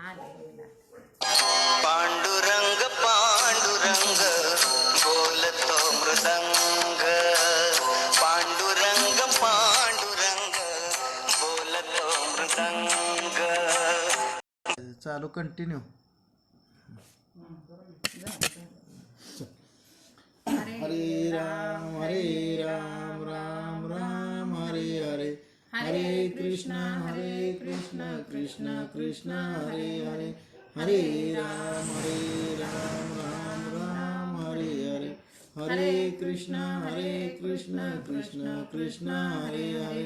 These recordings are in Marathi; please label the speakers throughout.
Speaker 1: पांडुरंग पांडुरंग बोलतो मृदंग, पांडुरंग पांडुरंग बोलतो मृदंग।
Speaker 2: चालू कंटिन्यू। हरे राम राम राम हरे हरे, हरे कृष्ण कृष्ण कृष्ण हरे हरे, हरे राम राम राम हरे हरे, हरे कृष्ण कृष्ण कृष्ण हरे हरे।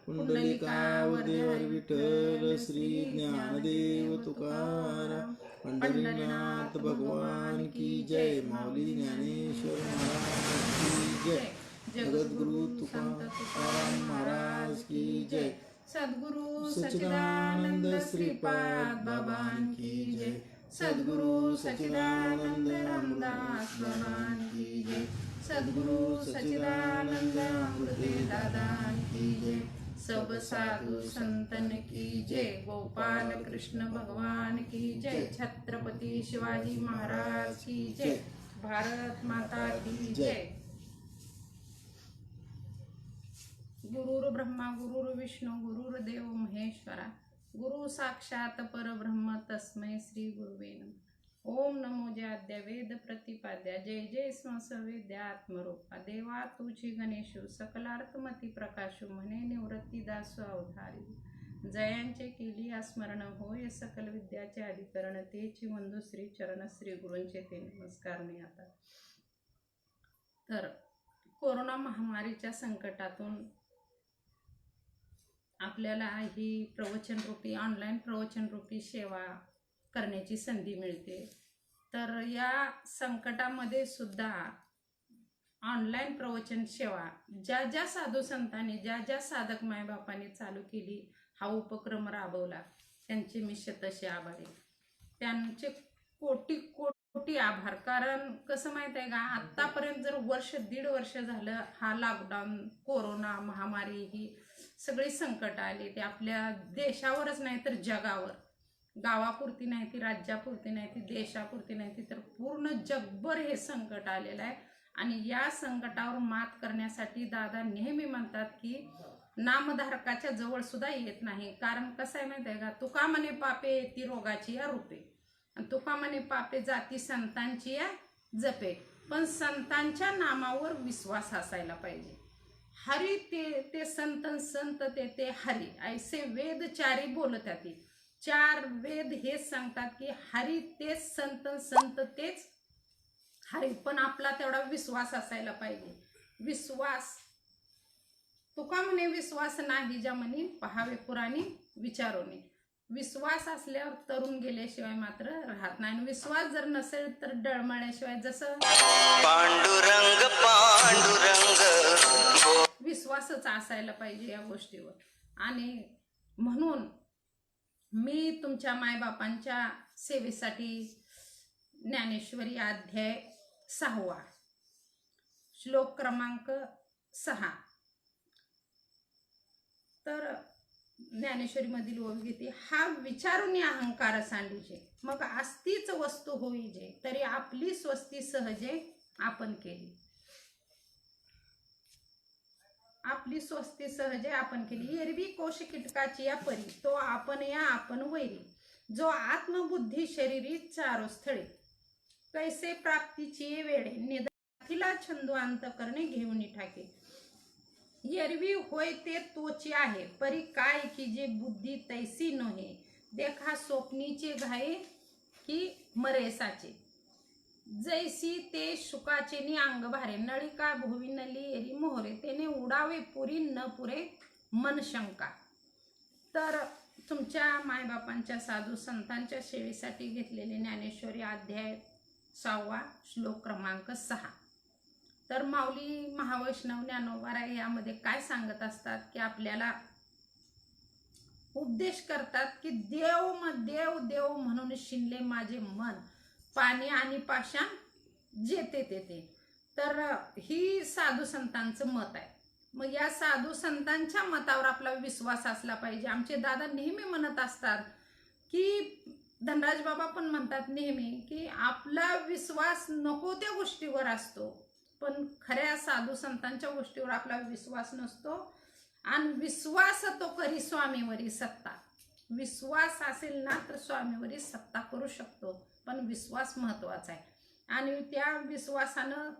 Speaker 2: पुंडलिकावरदेवर विठ्ठल श्री ज्ञानदेव तुकाराम, पंढरीनाथ भगवान की जय, माऊली ज्ञानेश्वर महाराज की जय, जगद्गुरु तुकाराम महाराज की जय,
Speaker 3: सद्गुरु
Speaker 2: सच्चिदानंद श्रीपाद बाबान की जय, सद्गुरु सच्चिदानंद रामदास बाबान की जय, सद्गुरु सच्चिदानंद अमृते दादान की जय, सब साधु संतन की जय, गोपाल कृष्ण भगवान की जय, छत्रपती शिवाजी महाराज की जय, भारत माता की जय। गुरुर् ब्रह्मा गुरुर्विष्णू गुरुर्देव महेश्वरा, गुरु साक्षात परब्रह्म तस्मै श्री गुरुवे नमः। ओम नमो जयाद्या वेद प्रतिपाद्या, जय जय संस वेद्यात्मरूपा, देवा तुझी गणेशू सकलार्थमती प्रकाशू, म्हणे निवृत्ती दासू अवधारी, जयांचे केली स्मरण होय सकल विद्याचे अधिकरण, तेची वंदू श्री चरण श्री गुरूंचे ते नमस्कार मी आता। तर कोरोना महामारीच्या संकटातून आपल्याला ही प्रवचनरूपी ऑनलाईन प्रवचनरूपी सेवा करण्याची संधी मिळते। तर या संकटामध्ये सुद्धा ऑनलाईन प्रवचन सेवा ज्या साधू संतांनी ज्या साधक मायबापांनी चालू केली, हा उपक्रम राबवला, त्यांचे मी शतशे आभारी, त्यांचे कोटी कोटी आभार। कारण कसं माहित आहे का, आतापर्यंत जर वर्ष दीड वर्ष झालं हा लॉकडाऊन कोरोना महामारी ही सगळी संकट आली, ते आपल्या देशावरच नाही तर जगावर, गावापुरती नाही ती राज्यापुरती नाही ती देशापुरती नाही ती तर पूर्ण जगभर हे संकट आलेलं आहे। आणि या संकटावर मात करण्यासाठी दादा नेहमी म्हणतात की नामधारकाच्या जवळ सुद्धा येत नाही। कारण कसं आहे माहिती आहे का, तुका म्हणे पापे येती रोगाची या रूपे, आणि तुका म्हणे पापे जाती संतांची या जपे, पण संतांच्या नामावर विश्वास असायला पाहिजे। हरी ते संत ते हरी, ऐसे वेद चारी बोलतात, चार वेद हे सांगतात की हरी तेच संत तेच हरी, पण आपला तेवढा विश्वास असायला पाहिजे। विश्वास तुका म्हणे विश्वास नाही ज्या म्हणे पहावे पुराणी विचारोनी, विश्वास असल्यावर तरुण गेल्याशिवाय मात्र राहत नाही, विश्वास जर नसेल तर डळमळल्याशिवाय, जसं
Speaker 1: पांडुरंग पांडुरंग
Speaker 3: विश्वासच असायला पाहिजे या गोष्टीवर। आणि म्हणून मी तुमच्या मायबापांच्या सेवेसाठी ज्ञानेश्वरी अध्याय 6 श्लोक क्रमांक 6, तर ज्ञानेश्वरी मधील ओवी घेते, हा विचारून अहंकार सांडूचे, मग असतीच वस्तू होईजे, तरी आपली स्वस्ती सहजे आपण केली, आपली स्वस्ती सहजे आपण केली। एरवी कोश कीटकाची या परी, तो आपण या आपण वैरी, जो आत्मबुद्धी शरीरी चारो स्थळी, कैसे प्राप्तीची वेळे निदाथिला छंदू अंत करणे घेऊन ठाके, एरवी होय ते तोची आहे, परी काय की जे बुद्धी तैसी नोहे, देखा स्वप्नीचे घाये की मरेसाचे, जैसी ते शुकाचे नि अंग भारे, नळिका भुवी नली एरी मोहरे, तेने उडावे पुरी न पुरे मन शंका। तर तुमच्या मायबापांच्या साधू संतांच्या सेवेसाठी घेतलेले ज्ञानेश्वरी अध्याय 6 श्लोक क्रमांक 6। तर माऊली महावैष्णव ज्ञानोबा यामध्ये काय सांगत असतात की आपल्याला उपदेश करतात की देव देव म्हणून शिनले माझे मन, पाणी आणि पाषाण जेते तेते। तर ही साधू संतांचं मत आहे। मग या साधू संतांच्या मतावर आपला विश्वास असला पाहिजे। आमचे दादा नेहमी म्हणत असतात की धनराज बाबा पण म्हणतात नेहमी की आपला विश्वास नको त्या गोष्टीवर असतो, पण खऱ्या साधू संतांच्या गोष्टीवर आपला विश्वास नसतो. आणि विश्वास तो करी स्वामीवरी सत्ता. विश्वास असेल ना तर स्वामीवरी सत्ता करू शकतो, पण विश्वास महत्वाचा आहे. आणि त्या विश्वासानं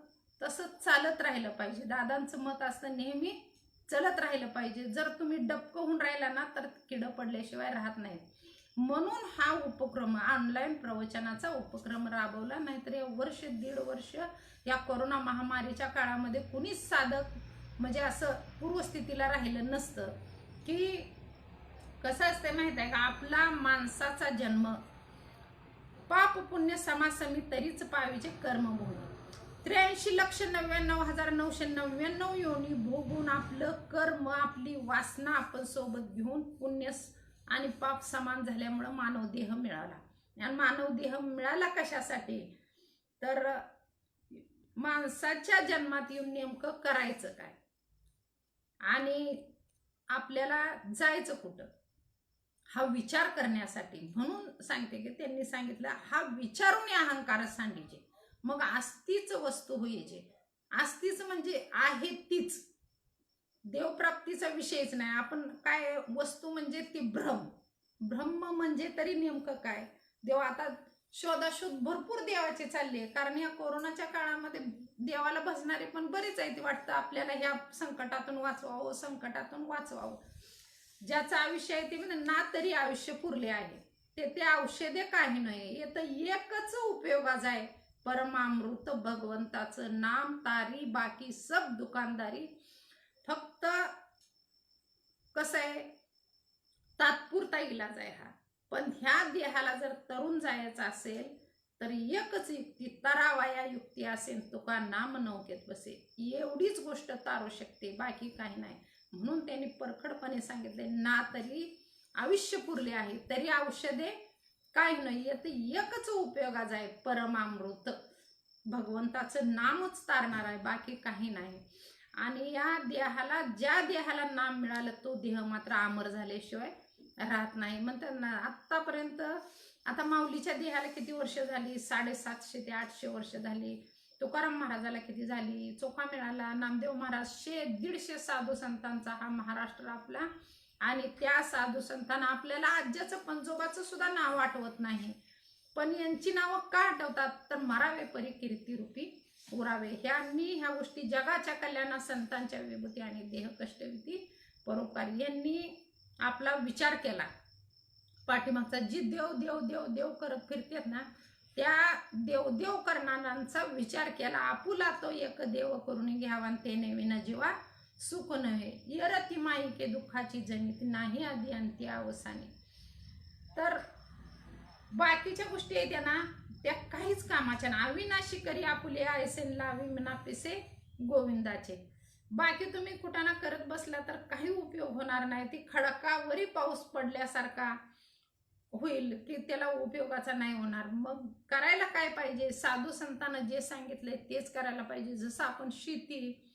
Speaker 3: तसंच चालत राहिलं पाहिजे. दादांचं मत असतं नेहमी चलत राहिलं पाहिजे. जर तुम्ही डबकं होऊन राहिला ना तर किडं पडल्याशिवाय राहत नाहीत. म्हणून हा उपक्रम, ऑनलाईन प्रवचनाचा उपक्रम राबवला. नाहीतर या वर्ष दीड वर्ष या कोरोना महामारीच्या काळामध्ये कुणीच साधक म्हणजे असं पूर्वस्थितीला राहिलं नसतं. की कसं असते माहित आहे का, आपला माणसाचा जन्म पाप पुण्य समासमी तरीच पावीचे कर्मभूमी. 83,99,999 योनी भोगून आपलं कर्म, आपली वासना आपण सोबत घेऊन पुण्य आणि पाप समान झाल्यामुळं मानव देह मिळाला. आणि मानव देह मिळाला कशासाठी, तर माणसाच्या जन्मात येऊन नेमकं करायचं काय आणि आपल्याला जायचं कुठं हा विचार करण्यासाठी. म्हणून सांगते की त्यांनी सांगितलं हा विचारून अहंकार सांगायचे, मग आस्तीच वस्तू होईचे. आस्तीच म्हणजे आहे तीच, देवप्राप्तीचा विषयच नाही. आपण काय वस्तू म्हणजे ती ब्रह्म म्हणजे तरी नेमकं काय देव. आता शोधाशोध भरपूर देवाचे चालले, कारण या कोरोनाच्या काळामध्ये देवाला भजणारे पण बरेच आहेत. वाटतं आपल्याला ह्या संकटातून वाचवावं, संकटातून वाचवावं. ज्याचं आयुष्य आहे ते म्हणजे ना तरी आयुष्य पुरले आहे, ते औषधे काही नाही. येतं एकच उपयोगाचं आहे, परमामृत भगवंताचं नाम तारी, बाकी सब दुकानदारी. फक्त कसं आहे, तात्पुरता इलाज आहे हा. पण ह्या देहाला जर तरुण जायचं असेल तर एकच युक्ती, तरावाया युक्ती असेल तुका नाम नौकेत बसे. एवढीच गोष्ट तारू शकते, बाकी काही नाही. म्हणून त्यांनी परखडपणे सांगितले ना तरी आयुष्य पुरले आहे, तरी औषधे काही नाही. येत एकच उपयोगाचं आहे, परमामृत भगवंताचं नामच तारणार आहे, बाकी काही नाही. आणि या देहाला, ज्या देहाला नाम मिळालं तो देह मात्र अमर झाल्याशिवाय राहत नाही. म्हणतात ना आतापर्यंत, आता माऊलीच्या देहाला किती वर्ष झाली, 750 ते 800 वर्ष झाली. तुकाराम महाराजाला किती झाली, चोखा मिळाला. नामदेव महाराज, 100-150 साधू संतांचा हा महाराष्ट्र आपला. आणि त्या साधू संतांना आपल्याला आज्याचं पंजोबाचं सुद्धा नाव आठवत नाही, पण यांची नावं का आठवतात, तर मरावे परी कीर्ती रूपी उरावे. ह्या गोष्टी जगाच्या कल्याणा संतांच्या विभूती आणि देह कष्टविती परोपकार यांनी आपला विचार केला. पाठीमागचा जी देव देव देव देव करत फिरतात ना, त्या देव करणाऱ्यांचा विचार केला. आपुला तो एक देव करून घ्यावा, ते नेविना जीवा सुख नव्हे. येरती माई के दुःखाची जनित नाही आधी अंती अवसानी. तर बाकीच्या गोष्टी आहेत ना त्या काहीच कामाच्या ना. अविनाशी करी आपुले ऐसेन लावी मना पिसे गोविंदाचे. बाकी तुम्ही कुठाना करत बसला तर काही उपयोग होणार नाही. ती खडकावरी पाऊस पडल्यासारखा होईल की त्याला उपयोगाचा नाही होणार. मग करायला काय पाहिजे, साधू संतांना जे सांगितलंय तेच करायला पाहिजे. जसं आपण शेती,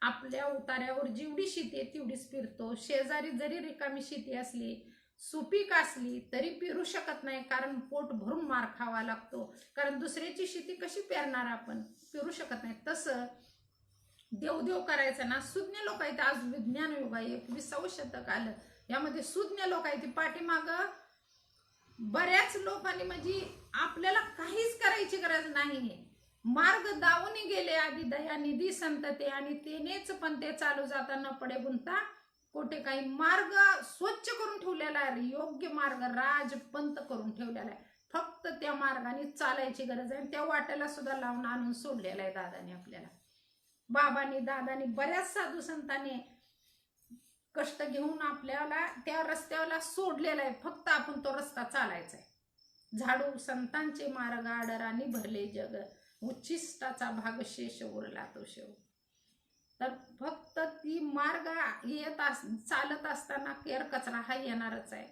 Speaker 3: आपल्या उतार्यावर जेवढी शेती आहे तेवढीच पेरतो. शेजारी जरी रिकामी शेती असली, सुपीक असली तरी पेरू शकत नाही, कारण पोट भरून मार खावा लागतो. कारण दुसऱ्याची शेती कशी पेरणार आपण, पेरू शकत नाही. तसं देवदेव करायचं ना. सुज्ञ लोक आहेत, आज विज्ञान युग आहे, 21वे शतक आलं, यामध्ये सुज्ञ लोक आहेत. पाठीमाग बऱ्याच लोकांनी म्हणजे आपल्याला काहीच करायची गरज नाही, मार्ग दावून गेले आधी दया निधी संतते, आणि तेनेच पण ते चालू जाताना पडे गुंता कोठे काही. मार्ग स्वच्छ करून ठेवलेला आहे, योग्य मार्ग राजपंत करून ठेवलेला आहे. फक्त त्या मार्गाने चालायची गरज आहे. त्या वाट्याला सुद्धा लावून आणून सोडलेला आहे दादाने आपल्याला. बाबांनी, दादानी, बऱ्याच साधू संतांनी कष्ट घेऊन आपल्याला त्या रस्त्याला सोडलेला आहे. फक्त आपण तो रस्ता चालायचा आहे. झाडू संतांचे मार्ग आडराने भरले जग, उच्छिष्टाचा भाग शेष उरला तो शेव. तर फक्त ती मार्ग चालत असताना केर कचरा हा येणारच आहे.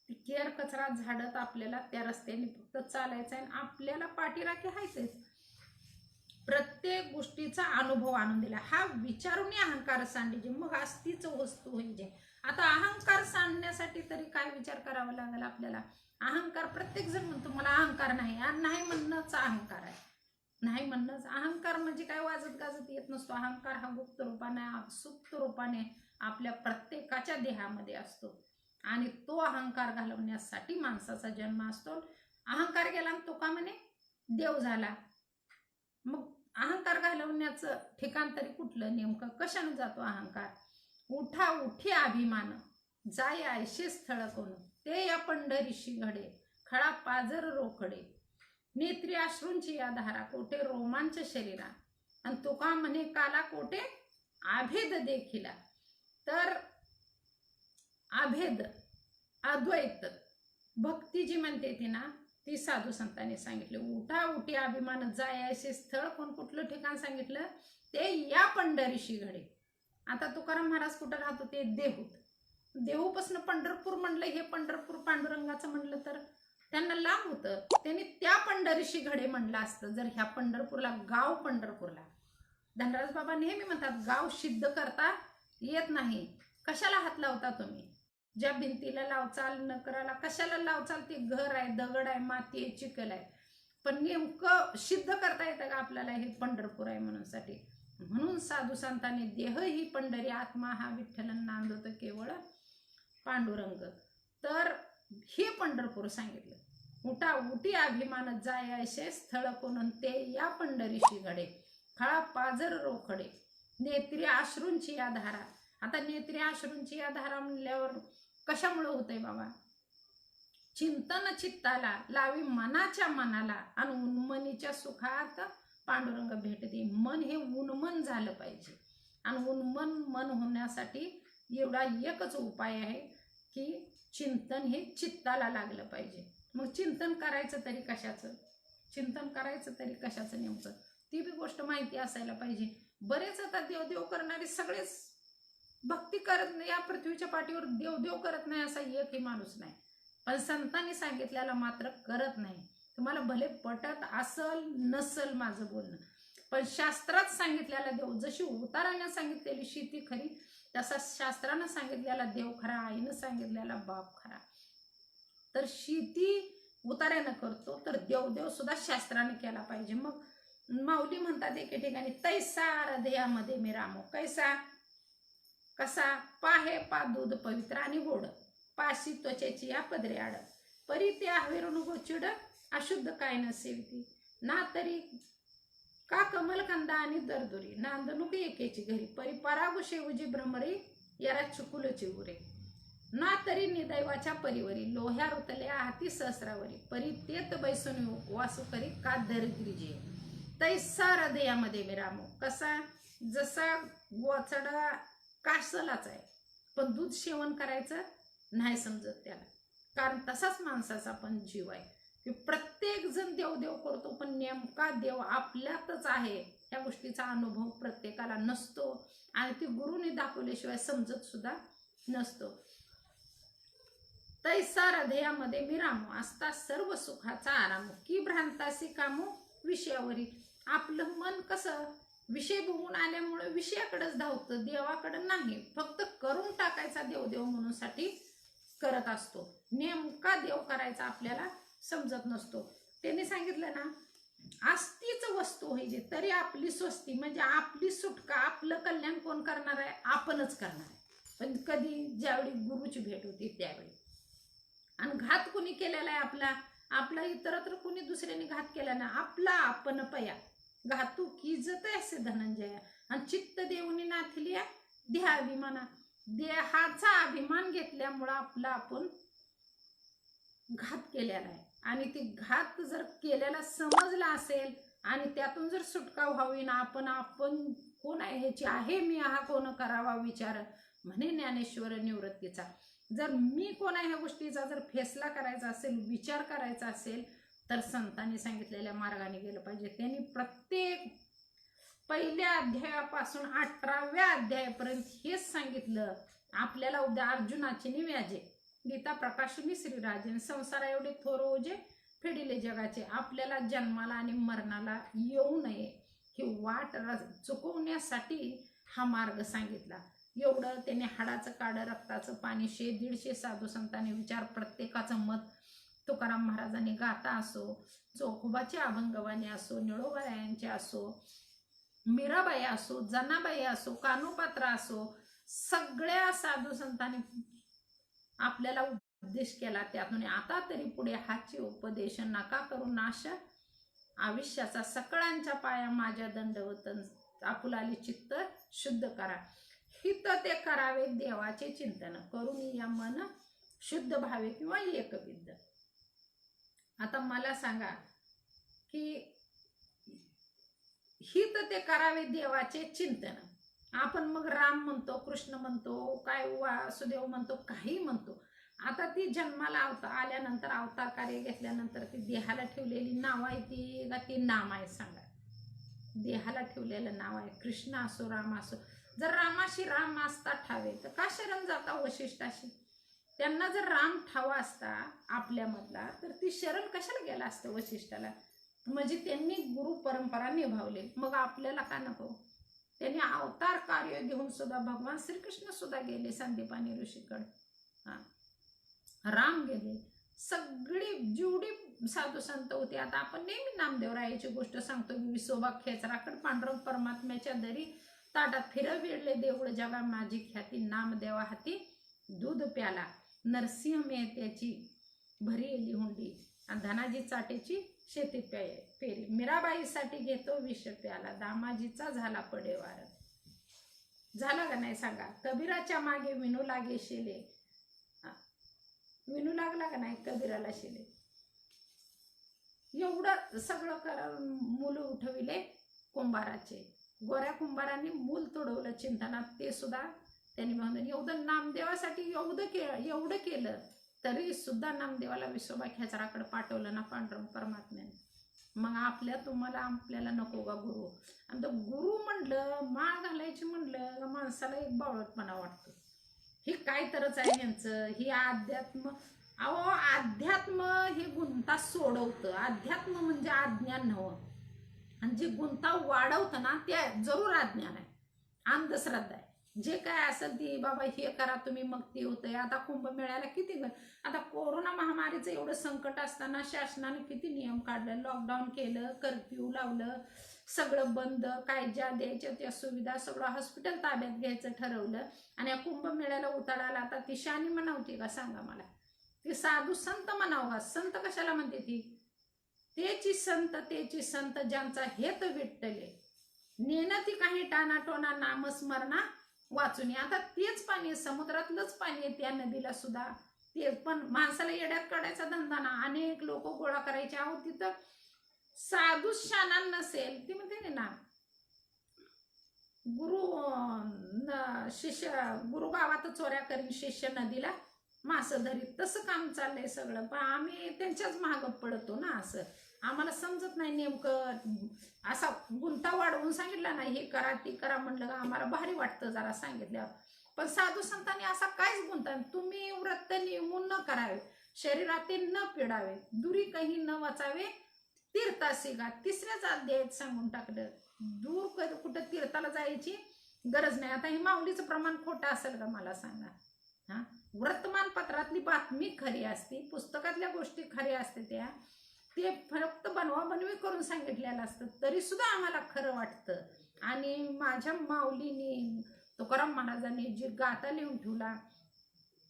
Speaker 3: ती केर कचरा झाडत आपल्याला त्या रस्त्याने फक्त चालायचं आहे. आपल्याला पाठीराखी हायचंच. प्रत्येक गोष्टीचा अनुभव आणून दिला. हा विचारून अहंकार सांडायचे, मग आस्तीच वस्तू होईजे. आता अहंकार सांडण्यासाठी तरी काय विचार करावा लागेल आपल्याला. अहंकार प्रत्येक जण म्हणतो मला अहंकार नाही, आणि नाही म्हणणंच अहंकार आहे. नाही म्हणणंच अहंकार म्हणजे काय वाजत गाजत येत नसतो. अहंकार हा गुप्त रूपाने सुप्त रूपाने आपल्या प्रत्येकाच्या देहामध्ये असतो, आणि तो अहंकार घालवण्यासाठी माणसाचा जन्म असतो. अहंकार गेला आणि तो का म्हणे देव झाला. मग अहंकार घालवण्याचं ठिकाण तरी कुठलं, नेमकं कशाने जातो अहंकार? उठा उठी अभिमान जाय ऐशे स्थळ कोण, ते या पंढरीशी घडे खळा पाजर रोकडे, नेत्री अश्रूंची या धारा कोठे रोमांच शरीरा, आणि तुका म्हणे काला कोठे अभेद देखिला. तर अभेद अद्वैत भक्ती जी म्हणते ती ना, ती साधू संतांनी सांगितले. उठा उठी अभिमान जाय ऐशे स्थळ कोण, कुठलं ठिकाण सांगितलं? ते या पंढरीशी घडे. आता तुकाराम महाराज कुठं राहतो? ते देहूत. देहूपासून पंढरपूर म्हणलं, हे पंढरपूर पांडुरंगाचं म्हणलं तर त्यांना लांब होतं. त्यांनी त्या पंढरीशी घडे म्हणलं असतं जर ह्या पंढरपूरला, गाव पंढरपूरला. धनराज बाबा नेहमी म्हणतात गाव सिद्ध करता येत नाही. कशाला हात लावता तुम्ही? ज्या भिंतीला लावचाल, नकराला कशाला लावचाल? ते घर आहे, दगड आहे, माती आहे, चिखल आहे. पण नेमकं सिद्ध करता येतं का आपल्याला हे पंढरपूर आहे म्हणून साठी? म्हणून साधू संतांनी देह ही पंढरी, आत्मा हा विठ्ठल, नांदत केवळ पांडुरंग. तर हे पंढरपूर सांगितलं. उठा उठी अभिमान जाय ऐशे स्थळ कोण, ते या पंढरीशी घडे खळा पाजर रोखडे, नेत्री अश्रूंची या धारा. आता नेत्री अश्रूंची या धारा म्हणल्यावर कशामुळे होतंय बाबा? चिंतन चित्ताला लावी मनाच्या मनाला, आणि उन्मनीच्या सुखात पांडुरंग भेटते. मन हे उन्मन झालं पाहिजे, आणि उन्मन मन होण्यासाठी एवढा एकच उपाय आहे की चिंतन हे चित्ताला लागलं पाहिजे. मग चिंतन करायचं तरी कशाचं? चिंतन करायचं तरी कशाचं नेमकं? ती बी गोष्ट माहिती असायला पाहिजे. बरेच आता देवदेव करणारे सगळेच भक्ती करत नाही, या पृथ्वीच्या पाठीवर देवदेव करत नाही असा एकही माणूस नाही. पण संतांनी सांगितल्याला मात्र करत नाही. तुम्हाला भले पटत असल नसल माझं बोलणं, पण शास्त्रात सांगितलेला देव, जशी उताराने सांगितलेली शेती खरी, तसा शास्त्रानं सांगितलेला देव खरा, आईनं सांगितलेला बाप खरा. तर शेती उतार्यानं करतो, तर देवदेव सुद्धा शास्त्राने केला पाहिजे. मग माऊली म्हणतात एके ठिकाणी, तैसा हृदयामध्ये मी रामो. कैसा? कसा? पाहे पा दूध पवित्र आणि गोड, पाशी त्वचेची या पदरे आड, परी ते आवेरून गोचिड अशुद्ध काय न सेविती, ना तरी का कमलकंदा आणि दरदुरी, नांदणूक एकेची घरी, परी परागु शेवजी भ्रमरी याला चुकुलची उरे, ना तरी निदैवाच्या परिवरी, लोह्या रुतल्या हाती सहस्रावरी, परी तेत बैसून वासू करी का दरिद्रीजे, तैसा हृदयामध्ये विरामो. कसा? जसा गोचडा कासलाच आहे, पण दूध सेवन करायचं नाही समजत त्याला. कारण तसाच माणसाचा पण जीव आहे की प्रत्येक जण देवदेव करतो, पण नेमका देव आपल्यातच आहे या गोष्टीचा अनुभव प्रत्येकाला नसतो, आणि ती गुरुने दाखवल्याशिवाय समजत सुद्धा नसतो. तैसा हृदयामध्ये मी रामो, असता सर्व सुखाचा आराम, की भ्रांतासी कामो विषयावरी. आपलं मन कसं विषय बघून आल्यामुळे विषयाकडेच धावतं, देवाकडे नाही. फक्त करून टाकायचा देवदेव म्हणून साठी करत असतो, नेमका देव करायचा आपल्याला समजत नसतो. त्यांनी सांगितलं ना, आस्तीच वस्तू होईजे तरी आपली स्वस्ती, म्हणजे आपली सुटका, आपलं कल्याण कोण करणार आहे? आपणच करणार आहे. पण कधी? ज्यावेळी गुरुची भेट होती त्यावेळी. आणि घात कुणी केलेला आहे आपला? आपला इतरत्र कुणी दुसऱ्याने घात केला ना, आपला आपण पया घातू कीजत असे धनंजया, आणि चित्त देऊनी नाथली देहाभिमाना. देहाचा अभिमान घेतल्यामुळं आपला आपण घात केलेला आहे, आणि ती घात जर केलेला समजला असेल आणि त्यातून जर सुटका व्हावी ना, आपण कोण आहे ह्याची, आहे मी हा कोण करावा विचार, म्हणे ज्ञानेश्वर निवृत्तीचा. जर मी कोण आहे ह्या गोष्टीचा जर फैसला करायचा असेल, विचार करायचा असेल, तर संतांनी सांगितलेल्या मार्गाने गेलं पाहिजे. त्यांनी प्रत्येक पहिल्या अध्यायापासून 18व्या अध्यायापर्यंत हेच सांगितलं आपल्याला. उद्या अर्जुनाची निव्याजे, गीता प्रकाशनी श्रीराजन, संसारा एवढे थोर ओझे फेडिले जगाचे, आपल्याला जन्माला आणि मरणाला येऊ नये ही वाट चुकवण्यासाठी हा मार्ग सांगितला. एवढं त्यांनी हाडाचं काढं रक्ताचं पाणी 100-150 साधू संतांनी विचार, प्रत्येकाचं मत तुकाराम महाराजांनी गाथा असो, चोखोबाची अभंगवाणी असो, निळोबायांची असो, मीराबाई असो, जनाबाई असो, कानोपात्रा असो, सगळ्या साधू संतांनी आपल्याला उपदेश केला. त्यातून आता तरी पुढे हाची उपदेश नका करू नाश आयुष्याचा, सकळांच्या पाया माझ्या दंडवत, आपुलाली चित्त शुद्ध करा. हित ते करावे देवाचे चिंतन, करून या मन शुद्ध भावे किंवा एकविध. आता मला सांगा की हित ते करावे देवाचे चिंतन. आपण मग राम म्हणतो, कृष्ण म्हणतो, काय वासुदेव म्हणतो, काही म्हणतो. आता ती जन्माला आल्यानंतर अवतार कार्य घेतल्यानंतर ती देहाला ठेवलेली नाव आहे ती का ती नाम आहे सांगा? देहाला ठेवलेलं नाव आहे. कृष्ण असो, राम असो. जर रामाशी राम असता ठावे तर का शरण जाता वशिष्ठाशी? त्यांना जर राम ठावा असता आपल्यामधला तर ती शरण कशाला गेला असतं वशिष्ठाला? म्हणजे त्यांनी गुरु परंपरा निभावली. मग आपल्याला का नको? त्यांनी अवतार कार्य घेऊन सुद्धा भगवान श्रीकृष्ण सुद्धा गेले संदीपानी ऋषीकडे, राम गेले, सगळी जेवढी साधू संत होते. आता आपण नेहमी नामदेवरायाची गोष्ट सांगतो की विसोबा खेचराकड पांडुरंग परमात्म्याच्या दरी ताटात फिरविले देऊळ जगा माझी ख्याती, नामदेवा हाती दूध प्याला, नरसिंह मेहत्याची भरी येली हुंडी, धनाजी चाटेची शेतीत पेरी, मीराबाईसाठी घेतो विष प्याला, दामाजीचा झाला पडेवार. झाला का नाही सांगा? कबीराच्या मागे विनू लागे शेले, विनू लागला का नाही कबीराला शेले. एवढं सगळं करून मुलं उठविले कुंभाराचे. गोऱ्या कुंभारांनी मूल तोडवलं चिंतनात, ते सुद्धा त्यांनी म्हणून एवढं नामदेवासाठी एवढं केलं तरी सुद्धा नामदेवाला विसोबा खेचराकडे पाठवलं ना पांडुरंग परमात्म्याने. मग आपल्याला नको का गुरु? आणि तो गुरु म्हणलं, माळ घालायची म्हणलं माणसाला एक बावळटपणा वाटतो. हे काय तरच आहे यांचं. ही अध्यात्म, अहो अध्यात्म हे गुंता सोडवतं. अध्यात्म म्हणजे अज्ञान नव्हतं. आणि जे गुंता वाढवतं ना ते जरूर अज्ञान आहे, अंधश्रद्धा आहे. जे काय असेल ती बाबा हे करा तुम्ही मग ते होतंय. आता कुंभमेळ्याला किती, आता कोरोना महामारीचं एवढं संकट असताना शासनाने किती नियम काढले, लॉकडाऊन केलं, कर्फ्यू लावलं, सगळं बंद, काय ज्या द्यायच्या त्या सुविधा सगळं हॉस्पिटल ताब्यात घ्यायचं ठरवलं. आणि या कुंभमेळ्याला उतारायला आता ती शानी म्हणावती का सांगा मला? ती साधू संत म्हणावं का? संत कशाला म्हणते ती? तेची संत ज्यांचा हेत विठ्ठले, नेणं ती काही टानाटोना नामस्मरणा वाचून. आता तेच पाणी, समुद्रातलंच पाणी आहे त्या नदीला सुद्धा. ते पण माणसाला येड्यात काढायचा धंदा ना. अनेक लोक गोळा करायचे. आहो तिथं साधू शाना नसेल ती म्हणते ना गुरु गावात चोऱ्या करीन, शिष्य नदीला मासं धरीत, तसं काम चाललंय सगळं. पण आम्ही त्यांच्याच महाग पडतो ना. असं आम्हाला समजत नाही नेमकं. असा गुंता वाढवून सांगितला नाही हे करा ती करा म्हणलं का आम्हाला भारी वाटतं जरा सांगितल्यावर. पण साधू संतांनी असा काहीच गुंता, तुम्ही व्रत नियमून न करावे, शरीराते न पिडावे, दुरी काही न वाचावे, तीर्थासी गा. तिसऱ्याच अध्यायात सांगून टाकलं. दूर कुठं तीर्थाला जायची गरज नाही. आता हे माऊलीचं प्रमाण खोटं असेल का मला सांगा? हा, वर्तमानपत्रातली बातमी खरी असते, पुस्तकातल्या गोष्टी खऱ्या असते, ते फक्त बनवाबनवी करून सांगितलेलं असतं, तरी सुद्धा आम्हाला खरं वाटतं. आणि माझ्या माऊलीनी, तुकाराम महाराजांनी जी गाथा लिहून ठेवला,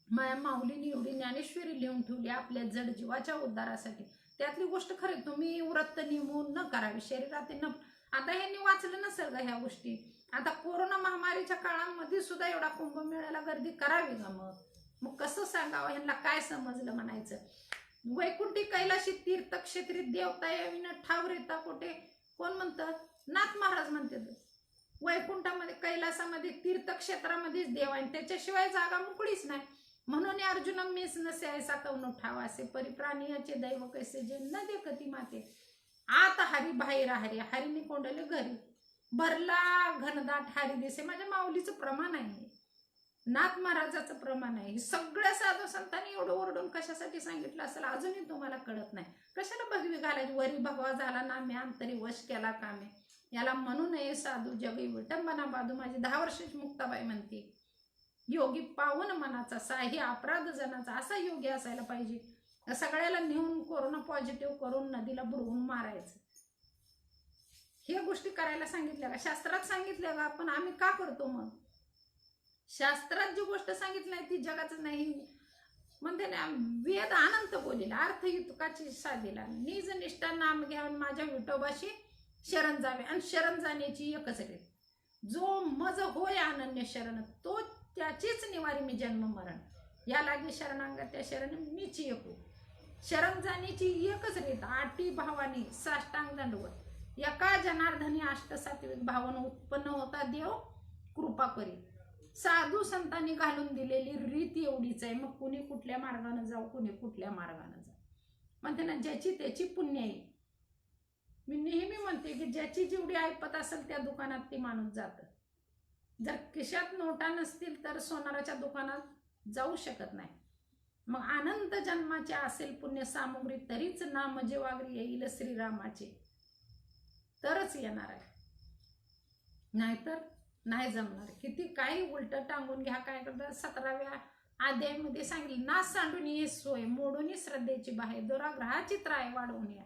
Speaker 3: माझ्या माऊलीने एवढी ज्ञानेश्वरी लिहून ठेवली आपल्या जड जीवाच्या उद्धारासाठी, त्यातली गोष्ट खरी. तुम्ही व्रत नियमून न करावी, शरीरात न. आता ह्यांनी वाचलं नसेल का ह्या गोष्टी? आता कोरोना महामारीच्या काळामध्ये सुद्धा एवढा कुंभमेळ्याला गर्दी करावी का? मग कसं सांगावं ह्यांना? काय समजलं म्हणायचं? वैकुंठी कैलाशी तीर्थक्षेत्री देवता यावी न ठाव रेता कोठे, कोण म्हणतं? नाथ महाराज म्हणते. वैकुंठामध्ये कैलासामध्ये तीर्थक्षेत्रामध्येच देव आहे, त्याच्याशिवाय जागा मोकळीच नाही. म्हणून अर्जुन मीच नसे ऐसा कवनो ठाव असे, परिप्राणीयाचे दैव कैसे जे न देखती माते, आता हरी बाहेर हरी, हरीने कोंडले घरी, भरला घनदाट हरी दिसे. माझ्या माऊलीचं प्रमाण आहे, नाथ महाराजाचं प्रमाण आहे. सगळ्या साधू संतांनी एवढं ओरडून कशासाठी सांगितलं असेल अजूनही तुम्हाला कळत नाही. कशाला भगवी घालायची? वरी भगवा झाला ना मी अंतरी वश केला कामे, याला म्हणू नये साधू जगी विटंबना बाधू. माझी 10 वर्षाची मुक्ताबाई म्हणते, योगी पावन मनाचा साही अपराध जनाचा. असा योगी असायला पाहिजे. त्या सगळ्याला नेऊन कोरोना पॉझिटिव्ह करून नदीला बुडवून मारायचं. हे गोष्टी करायला सांगितल्या का? शास्त्रात सांगितल्या का? पण आम्ही का करतो मग? शास्त्रात जी गोष्ट सांगितली नाही ती जगाच नाही. म्हणते ना, वेद अनंत बोलीला अर्थ युतकाची साधीला, निज निष्ठा नाम घ्यावून माझ्या विठोबाशी शरण जावे. आणि शरण जाण्याची एकच रीत, जो मज होय अनन्य शरण, तो त्याचीच निवारी मी जन्म मरण. या लागे शरणांगा त्या शरण मीच एकू. शरण जाण्याची एकच रीत, आटी भावानी साष्टांग दंडवत. एका जनार्दनी अष्टसात्विक भावन उत्पन्न होता देव कृपा करी. साधू संतांनी घालून दिलेली रीत एवढीच आहे. मग कुणी कुठल्या मार्गाने जाऊ, कुणी कुठल्या मार्गाने जाऊ. म्हणते ना, ज्याची त्याची पुण्य आहे. मी नेहमी म्हणते की ज्याची जेवढी ऐपत असेल त्या दुकानात ती माणूस जातं. जर खिशात नोटा नसतील तर सोनाराच्या दुकानात जाऊ शकत नाही. मग अनंत जन्माचे असेल पुण्य सामुग्री, तरीच नाम जेवागरी येईल श्रीरामाचे, तरच येणार आहे. नाहीतर नाही जमणार. किती काही उलट टांगून घ्या, काय करतात. 17व्या अध्यायामध्ये सांगितलं, ना सांडून ये सोय, मोडून श्रद्धेची बाहे, दुराग्रहाची त्राय वाढवून या.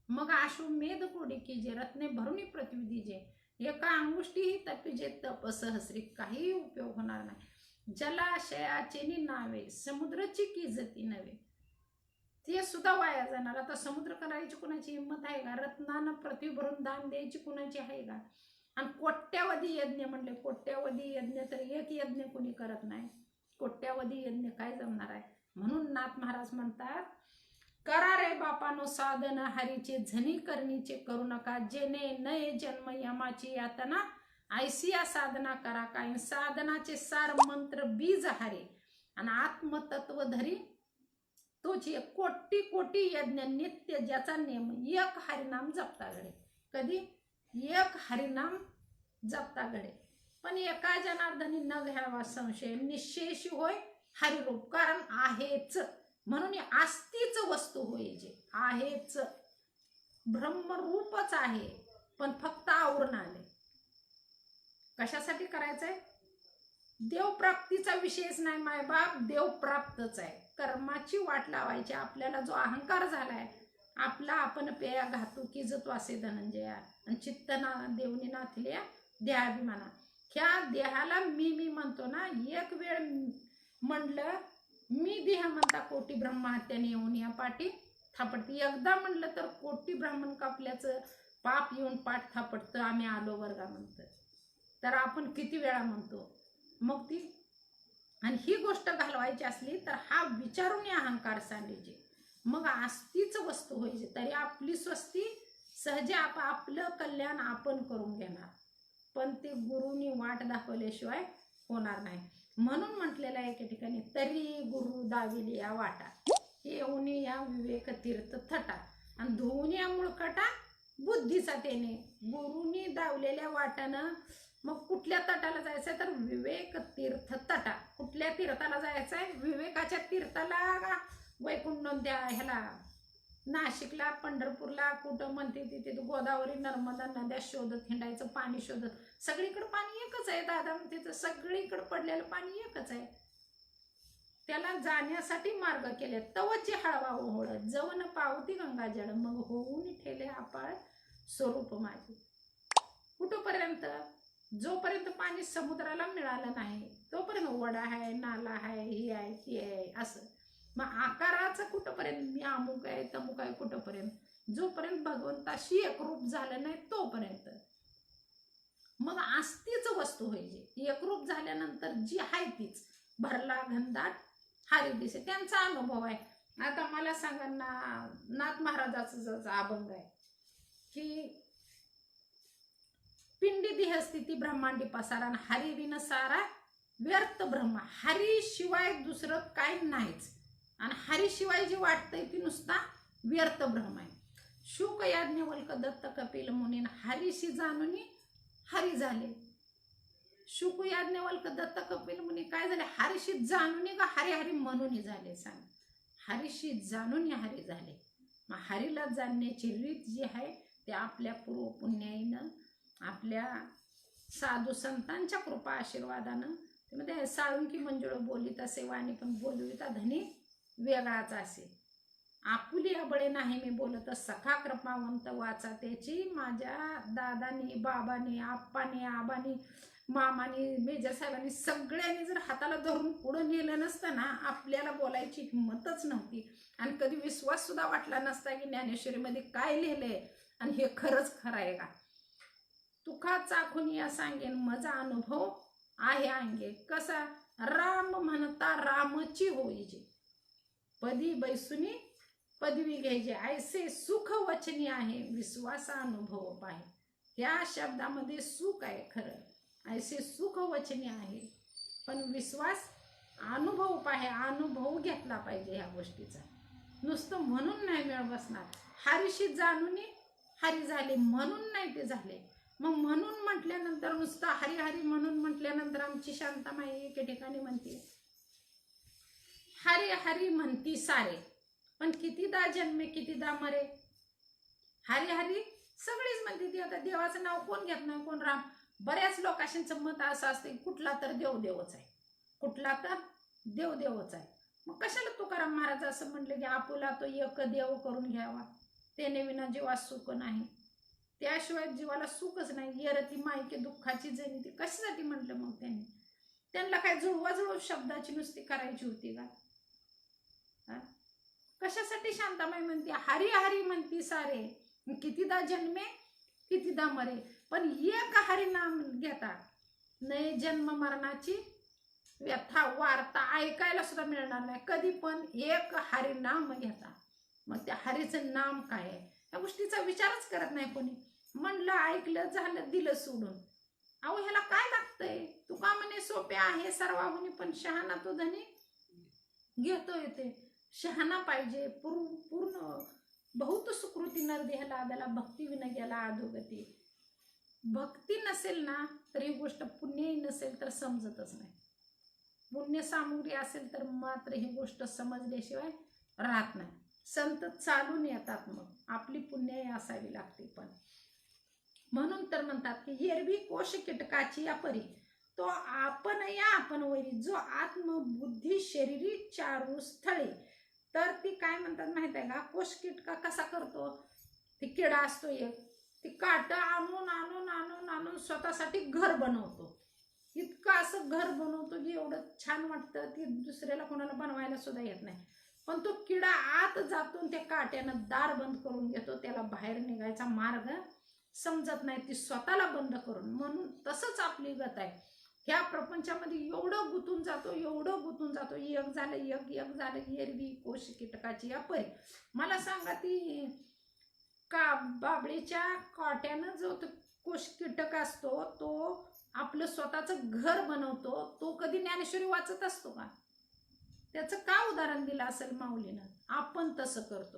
Speaker 3: मग आशुमेध कोडी की जे, रत्ने भरून पृथ्वी दिजे, एका अंगुष्टीही तपिजे तप सहस्री, काही उपयोग होणार नाही. जलाशयाचे नावे, समुद्राची की जती नव्हे, ते सुद्धा वाया जाणार. आता समुद्र करायची कुणाची हिंमत आहे का? रत्नानं पृथ्वी भरून दान द्यायची कुणाची आहे का? आणि कोट्यावधी यज्ञ म्हणले, कोट्यावधी यज्ञ तर एक यज्ञ कोणी करत नाही. कोट्यावधी यज्ञ काय जमणार आहे? म्हणून नाथ महाराज म्हणतात, करा रे बापानो साधन हरीचे, झनी करणीचे करू नका, जेणे नये जन्म यमाची यातना, ऐसिया साधना करा काय. साधनाचे सार मंत्र बीज हारे, आणि आत्मतत्व धरी तोच एक. कोटी कोटी यज्ञ नित्य ज्याचा नेम, एक हरिनाम जपता घडे. कधी? एक हरिनाम जपता घडे. पण एका जनार्दनी न घ्यावा संशय, निशेषी होय हरिरूप, कारण आहेच. म्हणून आस्तीच वस्तू होय, जे आहेच ब्रह्मरूपच आहे, पण फक्त आवरून आले. कशासाठी करायचंय? देवप्राप्तीचा विषयच नाही मायबाप, देवप्राप्तच आहे. कर्माची वाट लावायची. आपल्याला जो अहंकार झालाय, आपला आपण पेया घातू की जतो असे धनंजया, आणि चित्तना देवनी नाथल्या देहाभिमाना. ह्या देहाला मी म्हणतो ना, एक वेळ म्हणलं मी देह म्हणता कोटी ब्रह्महत्याने येऊन या पाठी थापडते. एकदा म्हणलं तर कोटी ब्राह्मण कापल्याचं पाप येऊन पाठ थापडतं, आम्ही आलो वर्गा म्हणतं. तर आपण किती वेळा म्हणतो. मग ती, आणि ही गोष्ट घालवायची असली तर हा विचारून अहंकार सांगायचे, मग आस्तीच वस्तू व्हायची. तरी आपली स्वस्ती सहजे आपलं कल्याण आपण करून घेणार, पण ते गुरुनी वाट दाखवल्याशिवाय होणार नाही. म्हणून म्हटलेलं आहे एके ठिकाणी, तरी गुरु दाविली या वाटा, येऊन या विवेक तीर्थ थटा, आणि धुवून या मुळकटा बुद्धीचा तेने. गुरुनी दावलेल्या वाटानं मग कुठल्या तटाला जायचंय तर विवेक तीर्थ तटा. कुठल्या तीर्थाला जायचंय? विवेकाच्या तीर्थाला. वैकुंठ द्या ह्याला नाशिकला, पंढरपूरला, कुठं म्हणते तिथे गोदावरी नर्मदा नद्या शोधत हिंडायचं, पाणी शोधत. सगळीकडे पाणी एकच आहे दादा म्हणते, तर सगळीकडे पडलेलं पाणी एकच आहे. त्याला जाण्यासाठी मार्ग केले. तवची हळवा ओहळत जवन पावती गंगा जड, मग होऊन ठेले अपाळ स्वरूप माझे. कुठपर्यंत? जोपर्यंत पाणी समुद्राला मिळालं नाही तोपर्यंत वडा आहे, नाला आहे, ही आहे, ती आहे, असं. मग आकाराचं कुठपर्यंत? मी अमुक आहे तमुक आहे कुठपर्यंत? जोपर्यंत भगवंताशी एकरूप झालं नाही तोपर्यंत. मग आस्तीच वस्तू व्हायची. एकरूप झाल्यानंतर जी आहे तीच भरला घनदाट हारी दिसे. त्यांचा अनुभव आहे. आता मला सांगा ना, नाथ महाराजाचा अभंग आहे की पिंडी देह स्थिती ब्रह्मांडी पसारा, हरी विन सारा व्यर्थ ब्रह्म. हरी शिवाय दुसरं काय नाहीच, आणि हरी शिवाय जे वाटतंय ती नुसता व्यर्थ ब्रह्म आहे. शुक याज्ञवल्क दत्त कपिल मुनीन हरीशी जाणून हरी झाले. शुक याज्ञवल्क दत्त कपिल मुनी काय झाले? हरीशी जाणून का हरी हरी म्हणून झाले? सांग. हरीशी जाणून हरी झाले. मग हरीला जाणण्याची रीत जी आहे ते आपल्या पूर्व पुण्याईनं, आपल्या साधू संतांच्या कृपा आशीर्वादानं, त्यामध्ये साळुंकी मंजुळ बोलिता सेवानी पण बोलविता धनी वेगळाच असे. आपुली अबळे नाही मी बोलत, सखा कृपावंत वाचा त्याची. माझ्या दादानी, बाबांनी, आप्पानी, आबांनी, मामानी, मेजर साहेबांनी सगळ्यांनी जर हाताला धरून पुढं नेलं नसतं ना, आपल्याला बोलायची हिंमतच नव्हती आणि कधी विश्वास सुद्धा वाटला नसता की ज्ञानेश्वरीमध्ये काय लिहिलंय आणि हे खरंच खरं आहे का. तुका चाखून या सांगेन माझा अनुभव आहे अंगे, कसा राम म्हणता रामची होईजे, पदी बैसुनी पदवी घ्यायची, ऐसे सुख वचनी आहे विश्वासा अनुभव पाहे. या शब्दामध्ये सुख आहे खरं, ऐसे सुख वचनी आहे, पण विश्वास अनुभव पाहे, अनुभव घेतला पाहिजे ह्या गोष्टीचा. नुसतं म्हणून नाही मिळ बसणार. हरीशी जाणून हरी झाले म्हणून नाही ते झाले. मग म्हणून म्हटल्यानंतर नुसतं हरी हरी म्हणून म्हटल्यानंतर आमची शांतामाई एके ठिकाणी म्हणते हरी हरी म्हणती सारे, पण कितीदा जन्मे कितीदा मरे. हरी हरी सगळीच म्हणते ती. आता देवाचं नाव कोण घेत नाही, कोण राम. बऱ्याच लोकांचं मत असं असते कुठला तर देव देवच आहे, कुठला तर देव देवच आहे. मग कशाला तुकाराम महाराज असं म्हटलं की आपुला तो एक देव करून घ्यावा, त्याने विना जीवा सुख नाही, त्याशिवाय जीवाला सुखच नाही. येरती मायके दुःखाची जणी, ती कशासाठी म्हटलं मग त्यांनी. त्यांना काय जुळवाजुळव शब्दाची नुसती करायची होती का. कशासाठी शांताबाई म्हणते हरी हरी म्हणती सारे, कितीदा जन्मे कितीदा मरे, पण एक हरी नाम घेता नाही जन्म मरणाची व्यथा वार्ता ऐकायला सुद्धा मिळणार नाही कधी. पण एक हरी नाम घेता, मग त्या हरीचं नाम काय आहे या गोष्टीचा विचारच करत नाही कोणी. म्हणलं ऐकलं झालं दिलं सोडून. अहो ह्याला काय लागतंय. तुका म्हणे सोपे आहे सर्वाहुनी, पण शहाणा तो धनी घेतो येते. शहाणा पाहिजे पूर्ण. बहुत सुकृती नरदेह लादला, भक्ती विन गेला अधोगती. भक्ती नसेल ना तर ही गोष्ट, पुण्यही नसेल तर समजतच नाही. पुण्य सामुग्री असेल तर मात्र ही गोष्ट समजल्याशिवाय राहत नाही. संत चालून येतात, मग आपली पुण्यही असावी लागते. पण म्हणून तर म्हणतात की एरवी कोश कीटकाची या परी, तो आपण या आपण वैरी, जो आत्मबुद्धी शरीरी चारू स्थळे. तर ती काय म्हणतात माहित आहे का, कोश कीटका कसा करतो. ती किडा असतो एक, ती काट आणून आणून आणून आणून स्वतःसाठी घर बनवतो. इतकं असं घर बनवतो की एवढं छान वाटतं की दुसऱ्याला कोणाला बनवायला सुद्धा येत नाही. पण तो किडा आत जातो, त्या काट्यानं दार बंद करून घेतो, त्याला बाहेर निघायचा मार्ग समजत नाही, ती स्वतःला बंद करून. म्हणून तसंच आपली गत आहे. ह्या प्रपंचामध्ये एवढं गुंतून जातो, एवढं गुंतून जातो. एक झालं एक झालं एरवी कोश कीटकाची या परी. मला सांगा ती का बाबळीच्या काट्यानं जो तो कोश कीटक असतो तो आपलं स्वतःचं घर बनवतो, तो कधी ज्ञानेश्वरी वाचत असतो का. त्याचं का उदाहरण दिलं असेल माऊलीनं. आपण तसं करतो.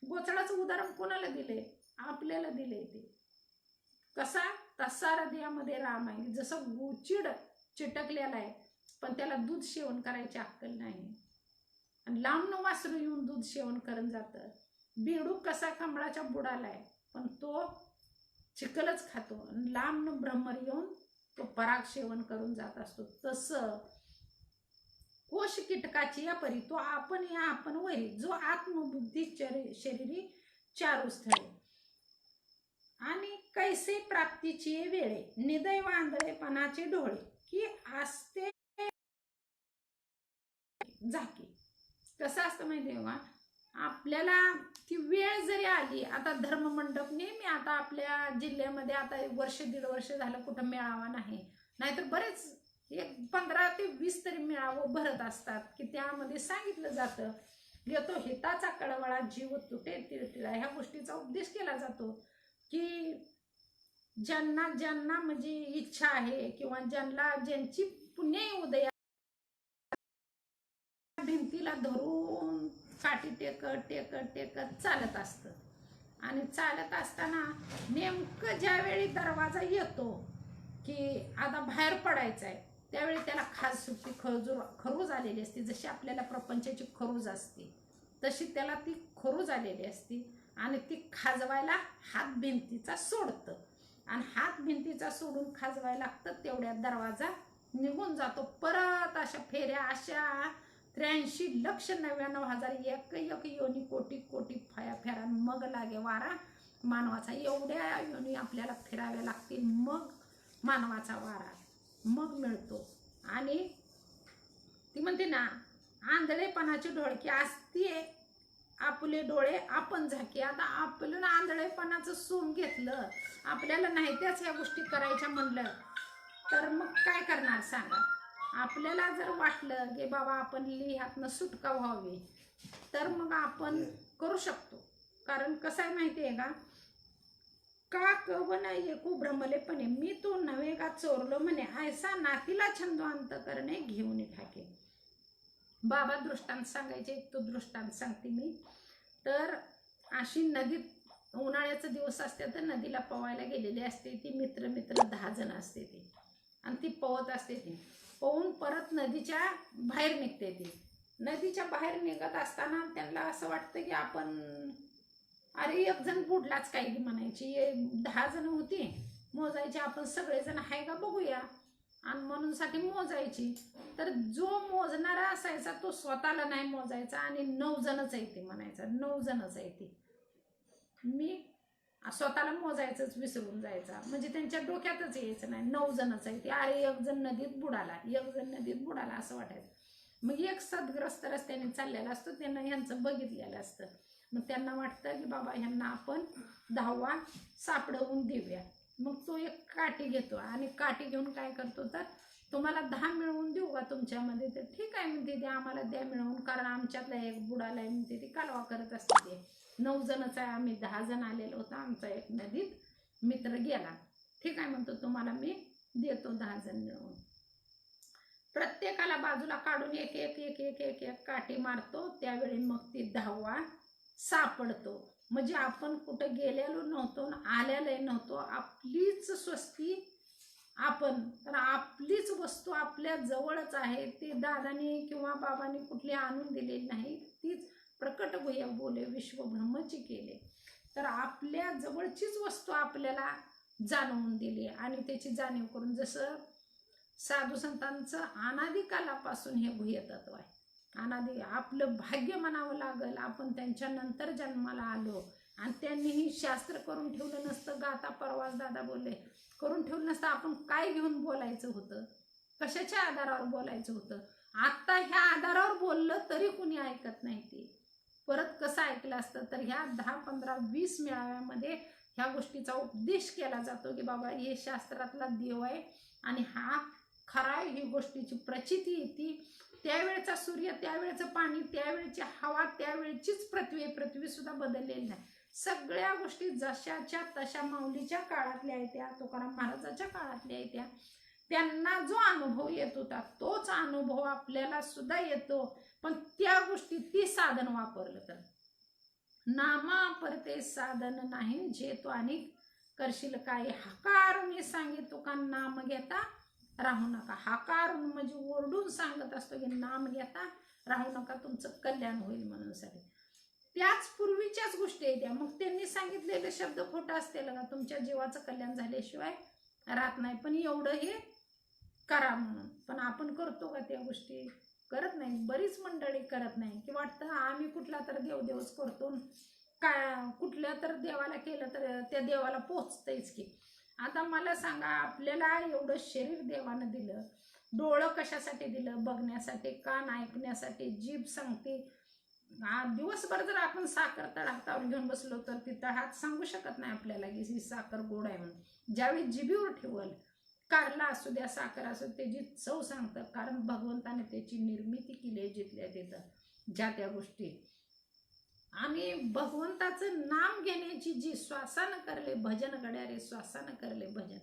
Speaker 3: गोचडाचं उदाहरण कोणाला दिले, आपल्याला दिले. ते कसा तसा हृदयामध्ये राम आहे. जसं गोचिड चिटकलेला आहे पण त्याला दूध सेवन करायची अक्कल नाही, आणि लांबनं वासरू येऊन दूध सेवन करून जातं. बेडूक कसा कमळाच्या बुडाला आहे पण तो चिखलच खातो, आणि लांबनं भ्रमर येऊन तो पराग सेवन करून जात असतो. तसं कोश कीटकाची या परी, तो आपण या आपण वैरी, जो आत्मबुद्धी शरीरी चारू स्थळे. आणि कैसे प्राप्तीची वेळे, निदैव आंधळेपणाचे डोळे, की असते झाकी. कसं असतं माहितीये का, आपल्याला ती वेळ जरी आली. आता धर्ममंडप नेहमी आता आपल्या जिल्ह्यामध्ये आता वर्ष दीड वर्ष झालं कुठं मेळावा नाही, नाहीतर बरेच 15 ते 20 तरी मेळावं भरत असतात की त्यामध्ये सांगितलं जातं येतो हिताचा कळवळा जीव तुटे तिळतिळा. ह्या गोष्टीचा उपदेश केला जातो की ज्यांना ज्यांना म्हणजे इच्छा आहे किंवा ज्यांची पुण्य उदया भिंतीला धरून काठी टेकत टेकत टेकत चालत असतं. आणि चालत असताना नेमकं ज्यावेळी दरवाजा येतो की आता बाहेर पडायचं आहे, त्यावेळी त्याला खास सुट्टी खरूज आलेली असते. जशी आपल्याला प्रपंचाची खरूज असते तशी त्याला ती खरूज आलेली असते, आणि ती खाजवायला हात भिंतीचा सोडतं, आणि हात भिंतीचा सोडून खाजवायला लागतं. तेवढ्यात दरवाजा निघून जातो. परत अशा फेऱ्या अशा 83,99,000 एक योनी कोटी कोटी फेरा मग लागे वारा मानवाचा. एवढ्या योनी आपल्याला फिराव्या लागतील मग मानवाचा वारा मग मिळतो. आणि ती म्हणते ना, आंधळेपणाचे डोळके असते आपले डोळे आपण झाके. आता आपलं आंधळेपणाचं सोंग घेतलं, आपल्याला नाही त्याच ह्या गोष्टी करायच्या म्हणलं तर मग काय करणार सांगा. आपल्याला जर वाटलं की बाबा आपण ह्यातनं सुटका व्हावी तर मग आपण करू शकतो. कारण कसं आहे माहिती आहे का कवन एकू भ्रमलेपणे मी तो नव्हे का चोरलो म्हणे ऐसा नातीला छंदो अंत करणे घेऊन ठाके. बाबा दृष्टांत सांगायचे, एक तो दृष्टांत सांगते मी. तर अशी नदीत उन्हाळ्याचे दिवस असते तर नदीला पवायला गेलेली असते ती मित्र 10 जण असते ती. आणि ती पवत असते ती पवून परत नदीच्या बाहेर निघते ती. नदीच्या बाहेर निघत असताना त्यांना असं वाटतं की आपण अरे एक जण बुडलाच काही म्हणायची. 10 जण होती मोजायची, आपण सगळेजण आहे का बघूया आणि म्हणून साठी मोजायची. तर जो मोजणारा असायचा तो स्वतःला नाही मोजायचा आणि 9 जणच आहे ते म्हणायचा. 9 जणच आहे ती. मी स्वतःला मोजायचंच विसरून जायचा. म्हणजे त्यांच्या डोक्यातच यायचं नाही 9 जणच आहे ते. अरे एक जण नदीत बुडाला, एक जण नदीत बुडाला असं वाटायचं. मग एक सदग्रस्त रस्त्याने चाललेला असतो, त्यांना ह्यांचं बघितलेलं असतं. मग त्यांना वाटतं की बाबा ह्यांना आपण 10वा सापडवून देऊया. मग तो एक काठी घेतो आणि काठी घेऊन काय करतो तर तुम्हाला 10 मिळवून देऊ का तुमच्यामध्ये. तर ठीक आहे म्हणते ते, आम्हाला द्या मिळवून, कारण आमच्यातला एक बुडाला आहे म्हणते ती कालवा करत असते ते. 9 जणच आहे, आम्ही 10 जण आलेलो होतो, आमचा एक नदीत मित्र गेला. ठीक आहे म्हणतो, तुम्हाला मी देतो 10 जण मिळवून. प्रत्येकाला बाजूला काढून एक एक एक एक एक एक काठी मारतो. त्यावेळी मग ती 10वा सापडतो. म्हणजे आपण कुठं गेलेलो नव्हतो आलेलो नव्हतो, आपलीच स्वस्ती आपण, तर आपलीच वस्तू आपल्या जवळच आहे. ती दादानी किंवा बाबांनी कुठली आणून दिलेली नाही, तीच प्रकट गुह्य बोले विश्वब्रह्मची केले. तर आपल्या जवळचीच वस्तू आपल्याला जाणवून दिली आणि त्याची जाणीव करून, जसं साधू संतांचं अनादी कालापासून हे गुह्य तत्व आहे. अनादी आपलं भाग्य म्हणावं लागल, आपण त्यांच्या नंतर जन्माला आलो आणि त्यांनीही शास्त्र करून ठेवलं नसतं. गाता परवाच दादा बोलले, करून ठेवलं नसतं आपण काय घेऊन बोलायचं होतं, कशाच्या आधारावर बोलायचं होतं. आता ह्या आधारावर बोललं तरी कुणी ऐकत नाही. ते परत कसं ऐकलं असतं तर ह्या 10, 15, 20 मेळाव्यामध्ये ह्या गोष्टीचा उपदेश केला जातो की बाबा हे शास्त्रातला देव आहे आणि हा खरा ही गोष्टीची प्रचिती येते. त्यावेळेचा सूर्य, त्यावेळेचं पाणी, त्यावेळेची हवा, त्यावेळेचीच पृथ्वी सुद्धा बदललेली नाही. सगळ्या गोष्टी जशाच्या तशा माऊलीच्या काळातल्या आहेत, त्या तुकाराम महाराजाच्या काळातल्या आहेत. त्यांना जो अनुभव येत होता तोच अनुभव आपल्याला सुद्धा येतो. पण त्या गोष्टी ती साधन वापरलं तर. नामा परते साधन नाही जे तो आणि करशील काय. हकार मी सांगितो का नाम घेता राहू नका. हकारून म्हणजे ओरडून सांगत असतो की नाम घेता राहू नका, तुमचं कल्याण होईल म्हणून साठी. त्याच पूर्वीच्याच गोष्टी आहेत त्या. मग त्यांनी सांगितलेले शब्द खोटा असतील का, तुमच्या जीवाचं कल्याण झाल्याशिवाय राहत नाही. पण एवढं हे करा म्हणून, पण आपण करतो का त्या गोष्टी? करत नाही. बरीच मंडळी करत नाही की वाटतं आम्ही कुठला तर देवदेवच करतो, काय कुठल्या तर देवाला केलं तर त्या देवाला पोचतंयच की. आता मला सांगा, आपल्याला एवढं शरीर देवानं दिलं, डोळं कशासाठी दिलं? बघण्यासाठी, कान ऐकण्यासाठी, जीभ सांगते. दिवसभर जर आपण साखर तळहातावर घेऊन बसलो तर ती तळहात सांगू शकत नाही आपल्याला की ही साखर गोड आहे म्हणून. ज्यावेळी जिभीवर ठेवल, कारला असू द्या साखर असू, त्याची चव सांगतं. कारण भगवंताने त्याची निर्मिती केली आहे जिथल्या तिथं ज्या त्या गोष्टी. आणि भगवंताचं नाम घेण्याची जी श्वासानं करले भजन गड्या रे श्वासानं करले भजन,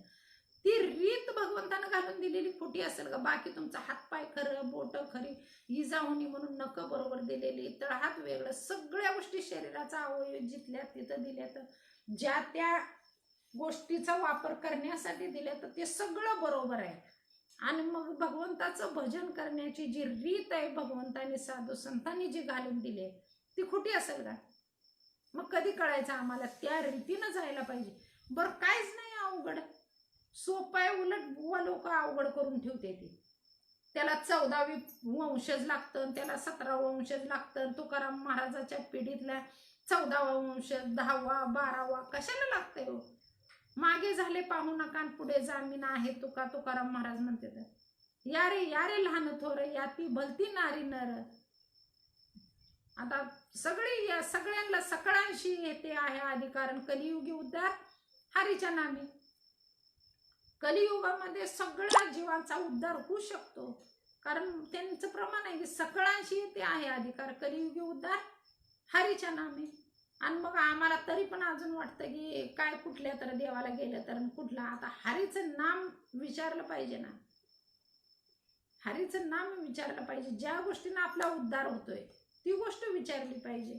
Speaker 3: ती रीत भगवंतानं घालून दिलेली खोटी असेल का? बाकी तुमचा हातपाय खरं, बोट खरी, इजा होणी म्हणून नख बरोबर दिलेली, तळहात वेगळं, सगळ्या गोष्टी शरीराचा अवयव जिथल्या तिथं दिल्या तर ज्या त्या गोष्टीचा वापर करण्यासाठी दिल्या तर ते सगळं बरोबर आहे. आणि मग भगवंताचं भजन करण्याची जी रीत आहे भगवंताने साधू संतांनी जी घालून दिली ती खोटी असेल का? मग कधी कळायचं आम्हाला? त्या रीतीनं जायला पाहिजे. बरं काहीच नाही अवघड, सोपं आहे. उलट बुवा लोक अवघड करून ठेवते ते. त्याला 14वी वंशज लागतं, त्याला 17वा वंशज लागतं. तुकाराम महाराजाच्या पिढीतल्या 14वा वंशज, 10वा 12वा कशाला लागतंय हो? मागे झाले पाहू नका आणि पुढे जामीन आहे तुका, तुकाराम महाराज म्हणते तर. या रे लहान थोर, या ती भलती नारी नर. आता सगळी या सगळ्यांना सकळांशी येते आहे अधिकार. कलियुगी उद्धार हरीच्या नामी. कलियुगामध्ये सगळ्या जीवांचा उद्धार होऊ शकतो, कारण त्यांचं प्रमाण आहे की सकळांशी येते आहे अधिकार. कलियुगी उद्धार हरीच्या नामी. आणि मग आम्हाला तरी पण अजून वाटतं की काय कुठल्या तर देवाला गेलं तर कुठला. आता हरीचं नाम विचारलं पाहिजे ना, हरीचं नाम विचारलं पाहिजे. ज्या गोष्टीनं आपला उद्धार होतोय ती गोष्ट विचारली पाहिजे.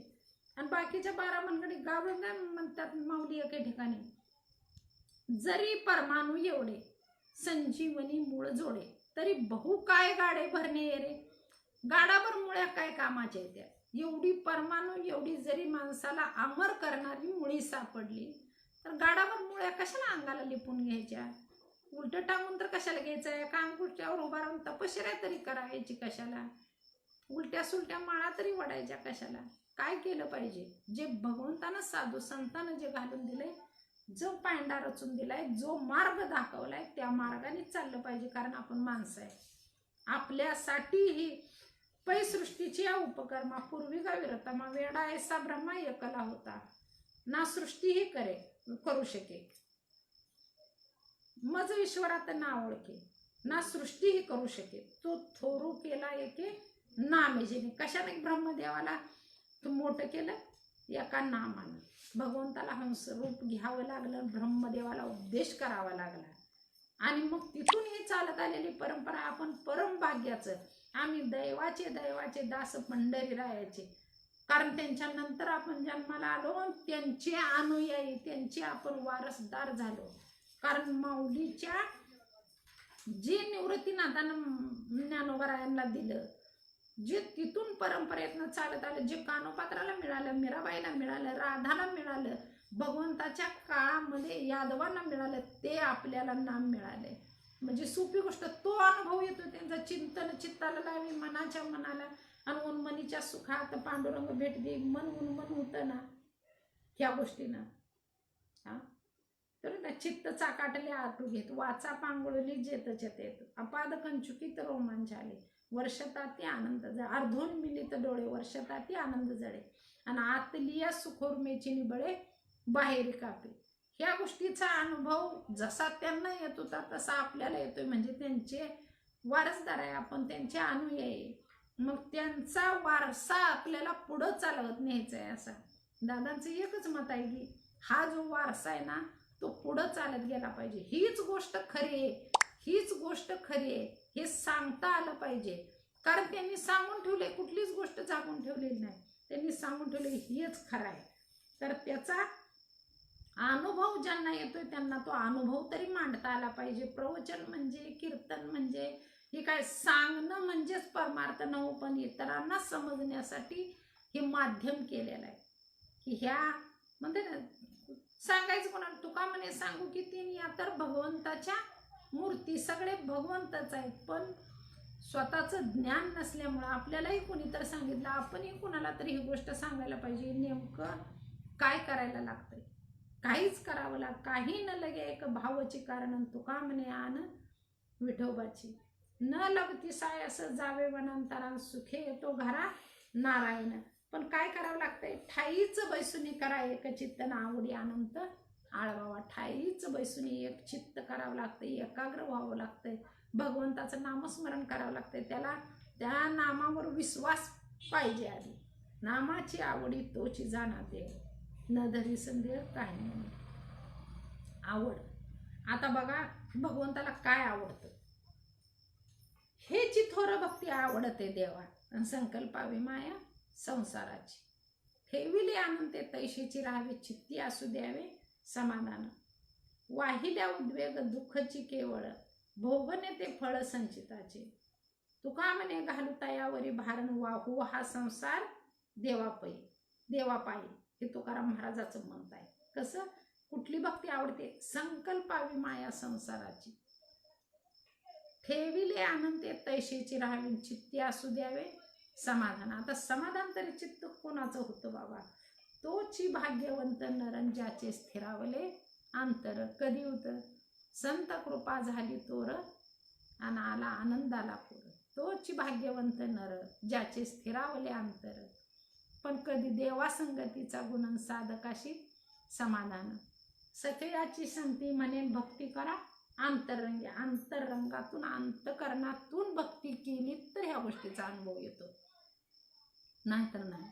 Speaker 3: आणि बाकीच्या 12 मनगडी गावं काय म्हणतात माऊली एके ठिकाणी, जरी परमाणू एवढे संजीवनी मूळ जोडे, तरी बहु काय गाडे भरणे रे. गाडाभर मुळ्या काय कामाच्या येत्या. एवढी परमाणू एवढी जरी माणसाला अमर करणारी मुळी सापडली तर गाडाभर मुळ्या कशाला अंगाला लिपून घ्यायच्या. उलट टांगून तर कशाला घ्यायचं. काम गोष्टीवर उभा राहून तपश्चर्या तरी करायची कशाला. उलट्या सुलट्या माळा तरी वडायच्या कशाला. काय केलं पाहिजे. जे भगवंतानं साधू संतानं जे घालून दिलंय, जो पांडा रचून दिलाय, जो मार्ग दाखवलाय त्या मार्गाने चाललं पाहिजे. कारण आपण माणसं आहे. आपल्यासाठी ही पै सृष्टीची या उपकर्मा पूर्वी विरतमा वेडा ऐसा ब्रह्मा एकला होता, ना सृष्टी ही करू शके, मज ईश्वरात ना ओळखे, ना सृष्टी ही करू शके, तो थोरू केला एके नामे जेणे. कशाने ब्रह्मदेवाला तू मोठं केलं. एका नामानं. भगवंताला हंस रूप घ्यावं लागलं, ब्रह्मदेवाला उपदेश करावा लागला. आणि मग तिथून ही चालत आलेली परंपरा. आपण परम भाग्याचं, आम्ही दैवाचे दास पंढरीरायाचे. कारण त्यांच्या नंतर आपण जन्माला आलो, त्यांचे अनुयायी, त्यांचे आपण वारसदार झालो. कारण माऊलीच्या जे निवृत्तीनाथानं ज्ञानोबरायांना दिलं, जे तिथून परंपरेतनं चालत आलं, जे कानोपात्राला मिळालं, मीराबाईला मिळालं, राधाला मिळालं, भगवंताच्या काळामध्ये यादवांना मिळालं, ते आपल्याला नाम मिळाले. म्हणजे सोपी गोष्ट. तो अनुभव येतो त्यांचा. चिंतन चित्ताला लावी मनाच्या मनाला, आणि उन्मनीच्या सुखात पांडुरंग भेट दे. मन उन्मन होतं ना ह्या गोष्टीनं. हा तर ना चित्त चाकाटले आटू घेत, वाचा पांगुळली जेतच येत, अपाद कंचुकीत रोमांच आले, वर्षताती आनंद जळे, अर्धोन मिलित डोळे, वर्षताती आनंद जळे, आणि आतलिया सुखोर्मेची निबळे बाहेर कापे. ह्या गोष्टीचा अनुभव जसा त्यांना येत होता तसा आपल्याला येतोय. म्हणजे त्यांचे वारसदार आहे आपण, त्यांचे अनुयायी. मग त्यांचा वारसा आपल्याला पुढं चालवत न्यायचा आहे. असा दादांचं एकच मत आहे की हा जो वारसा आहे ना तो पुढं चालत गेला पाहिजे. हीच गोष्ट खरी आहे, हीच गोष्ट खरी आहे हे सांगता आलं पाहिजे. कारण त्यांनी सांगून ठेवले, कुठलीच गोष्ट झाकून ठेवलेली नाही. त्यांनी सांगून ठेवले हेच खरं आहे. तर त्याचा अनुभव ज्यांना येतोय त्यांना तो अनुभव तरी मांडता आला पाहिजे. प्रवचन म्हणजे, कीर्तन म्हणजे हे काय सांगणं म्हणजेच परमार्थ नव्हे, पण इतरांना समजण्यासाठी हे माध्यम केलेलं आहे. की ह्या म्हणते ना, सांगायचं कोणाला. तुका म्हणे सांगू की तीन या तर भगवंताच्या मूर्ती, सगळे भगवंतच आहेत. पण स्वतःचं ज्ञान नसल्यामुळं आपल्यालाही कोणी तर सांगितलं, आपणही कुणाला तरी ही गोष्ट सांगायला पाहिजे. नेमकं काय करायला लागतंय. काहीच करावं लाग, काही न लगे एक भावाची कारण. तुका म्हणे आन विठोबाची, न लगती साय असं जावे वनांतरा, सुखे येतो घरा नारायण. पण काय करावं लागतंय. ठाईच बैसुनी करा एक चित्त ना आवडी अनंत आळवावा. ठाईच बैसुनी एक चित्त करावं लागतंय, एकाग्र व्हावं लागतंय, भगवंताचं नामस्मरण करावं लागतंय. त्याला त्या नामावर विश्वास पाहिजे. आधी नामाची आवडी तोची जाणा देव, न धरी संदेह काही नाही. आवड. आता बघा भगवंताला काय आवडतं. हेची थोर भक्ती आवडते देवा, संकल्पावी माया संसाराची, ठेविले आनंदे तैशीची राहावे, चित्ती असू द्यावे समाधान, वाहिल्या उद्वेग दुःखची केवळ, भोगणे ते फळ संचिताचे. तुका म्हणे घालू तयावरी भारण, वाहू हा संसार देवापायी. हे तुकाराम महाराजाचं मत आहे. कसं, कुठली भक्ती आवडते. संकल्पावी माया संसाराची, ठेविले आनंद तैशीची राहावी, चित्ती असू द्यावे समाधान. आता समाधान तरी चित्त कोणाचं होतं बाबा? तोची भाग्यवंत नरन ज्याचे स्थिरावले अंतर. कधी होतं? संत कृपा झाली तोर आणि आला आनंदाला पूर. तोची भाग्यवंत नर ज्याचे स्थिरावले अंतर. पण कधी? देवा संगतीचा गुणन साधकाशी समाधान. सखयाची संती म्हणेन भक्ती करा अंतरंगी. अंतरंगातून अंतकरणातून भक्ती केली तर ह्या गोष्टीचा अनुभव येतो, नाहीतर नाही.